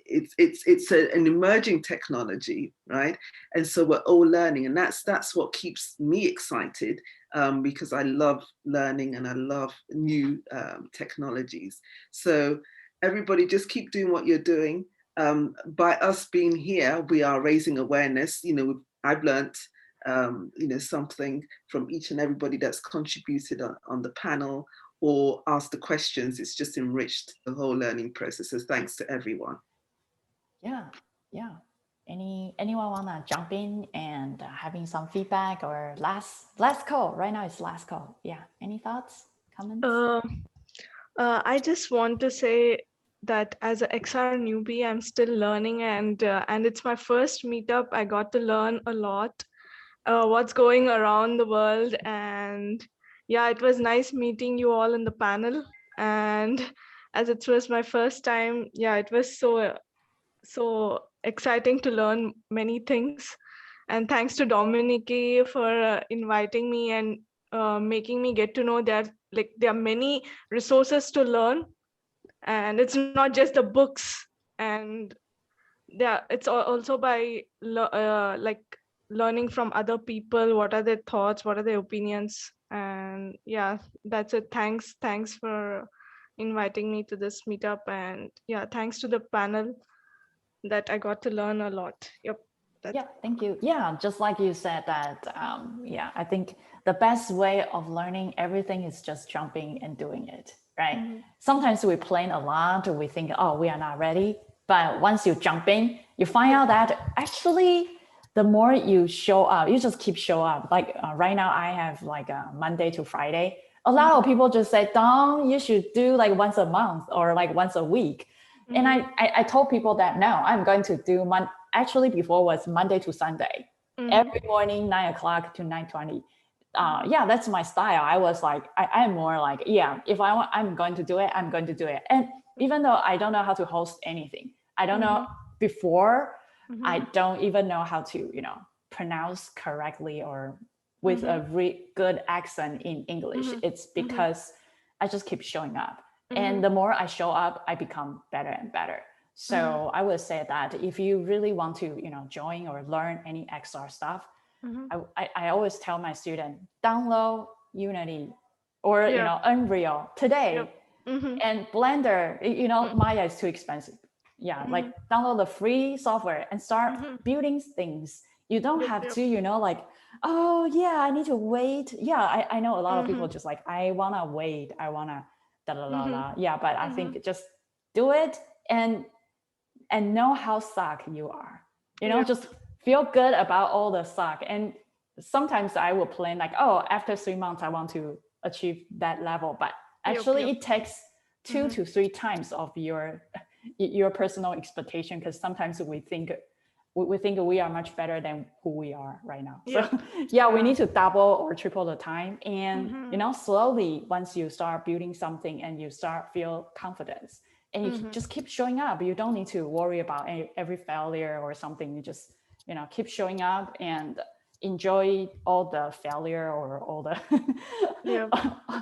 it's an emerging technology, right? And so we're all learning, and that's what keeps me excited, because I love learning and I love new technologies. So everybody, just keep doing what you're doing. By us being here, we are raising awareness. You know, I've learned, you know, something from each and everybody that's contributed on the panel or asked the questions. It's just enriched the whole learning process. So thanks to everyone.
Yeah, yeah. Anyone wanna jump in and having some feedback or last call? Right now it's last call. Yeah. Any thoughts, comments?
I just want to say that as an XR newbie, I'm still learning, and it's my first meetup. I got to learn a lot, what's going around the world, and yeah, it was nice meeting you all in the panel. And as it was my first time, yeah, it was so exciting to learn many things. And thanks to Dominique for inviting me and making me get to know that there are many resources to learn, and it's not just the books. And yeah, it's also by learning from other people, what are their thoughts, what are their opinions. And yeah, that's it. Thanks for inviting me to this meetup, and yeah, thanks to the panel that I got to learn a lot. Yep.
Yeah, thank you. Yeah, just like you said that, yeah, I think the best way of learning everything is just jumping and doing it, right?
Mm-hmm.
Sometimes we plan a lot, or we think, oh, we are not ready. But once you jump in, you find out that actually the more you show up, you just keep show up. Like right now I have like a Monday to Friday. A lot of people just say, Dong, you should do like once a month or like once a week. And I told people that no, I'm going to do actually before was Monday to Sunday, every morning, 9 o'clock to 9:20. Yeah, that's my style. I was like, I'm more like, yeah, if I'm going to do it, I'm going to do it. And even though I don't know how to host anything, I don't know before, I don't even know how to, you know, pronounce correctly or with a really good accent in English. It's because I just keep showing up. And the more I show up, I become better and better. So I would say that if you really want to, you know, join or learn any XR stuff, I always tell my student, download Unity or, you know, Unreal today. And Blender, you know, Maya is too expensive. Yeah, like download the free software and start building things. You don't have to, you know, like, oh yeah, I need to wait. Yeah, I know a lot of people just like, I wanna wait, I wanna yeah, but I think just do it and know how suck you are, you know, just feel good about all the suck. And sometimes I will plan like, oh, after 3 months I want to achieve that level, but actually it takes 2 to 3 times of your personal expectation, because sometimes we think we are much better than who we are right now. So yeah, we need to double or triple the time. And you know, slowly, once you start building something and you start feel confidence and you just keep showing up, you don't need to worry about every failure or something. You just, you know, keep showing up and enjoy all the failure or all the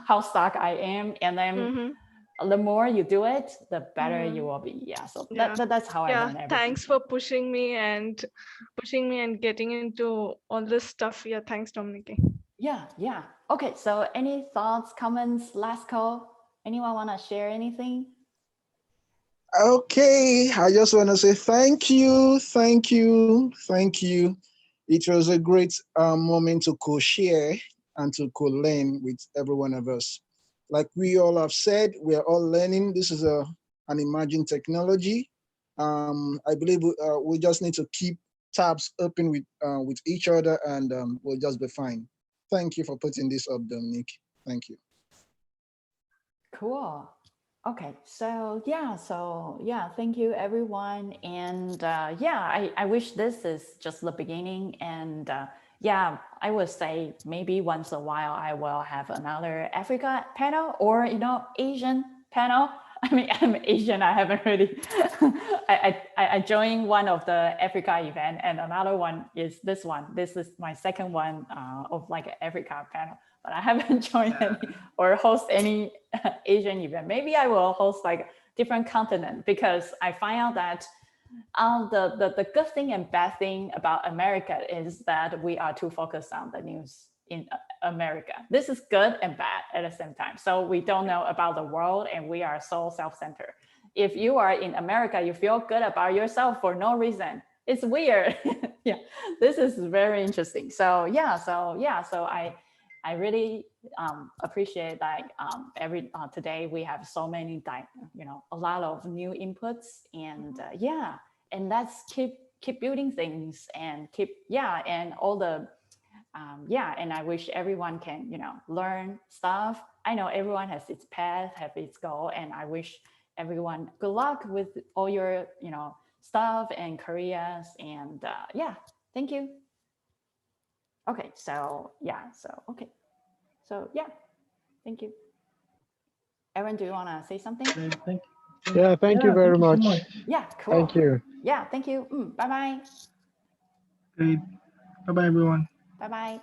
how stuck I am. And then the more you do it, the better you will be. Yeah, so that's how I learn everything.
Thanks for pushing me and getting into all this stuff. Yeah, thanks, Dominique.
Yeah. Okay, so any thoughts, comments, last call? Anyone want to share anything?
Okay, I just want to say thank you. It was a great moment to co-share and to co-learn with every one of us. Like we all have said, we are all learning. This is an emerging technology. I believe we just need to keep tabs open with each other, and we'll just be fine. Thank you for putting this up, Dominique. Thank you.
Cool. Okay, so yeah, thank you everyone. And yeah, I wish this is just the beginning. And yeah, I would say maybe once a while I will have another Africa panel or, you know, Asian panel. I mean, I'm Asian. I haven't really. I joined one of the Africa event, and another one is this one. This is my second one of like an Africa panel, but I haven't joined any or host any Asian event. Maybe I will host like different continent, because I find out that the good thing and bad thing about America is that we are too focused on the news in America. This is good and bad at the same time. So we don't know about the world, and we are so self-centered. If you are in America, you feel good about yourself for no reason. It's weird. Yeah, this is very interesting. So yeah, so I really appreciate like today we have so many a lot of new inputs, and yeah, and let's keep building things and and all the and I wish everyone can learn stuff. I know everyone has its path, have its goal, and I wish everyone good luck with all your stuff and careers, and thank you. Okay, so thank you. Aaron, do you want to say something?
Thank you.
Yeah, thank you very much.
So much.
Yeah, cool.
Thank you.
Yeah, thank you. Bye-bye.
Great. Bye-bye, everyone.
Bye-bye.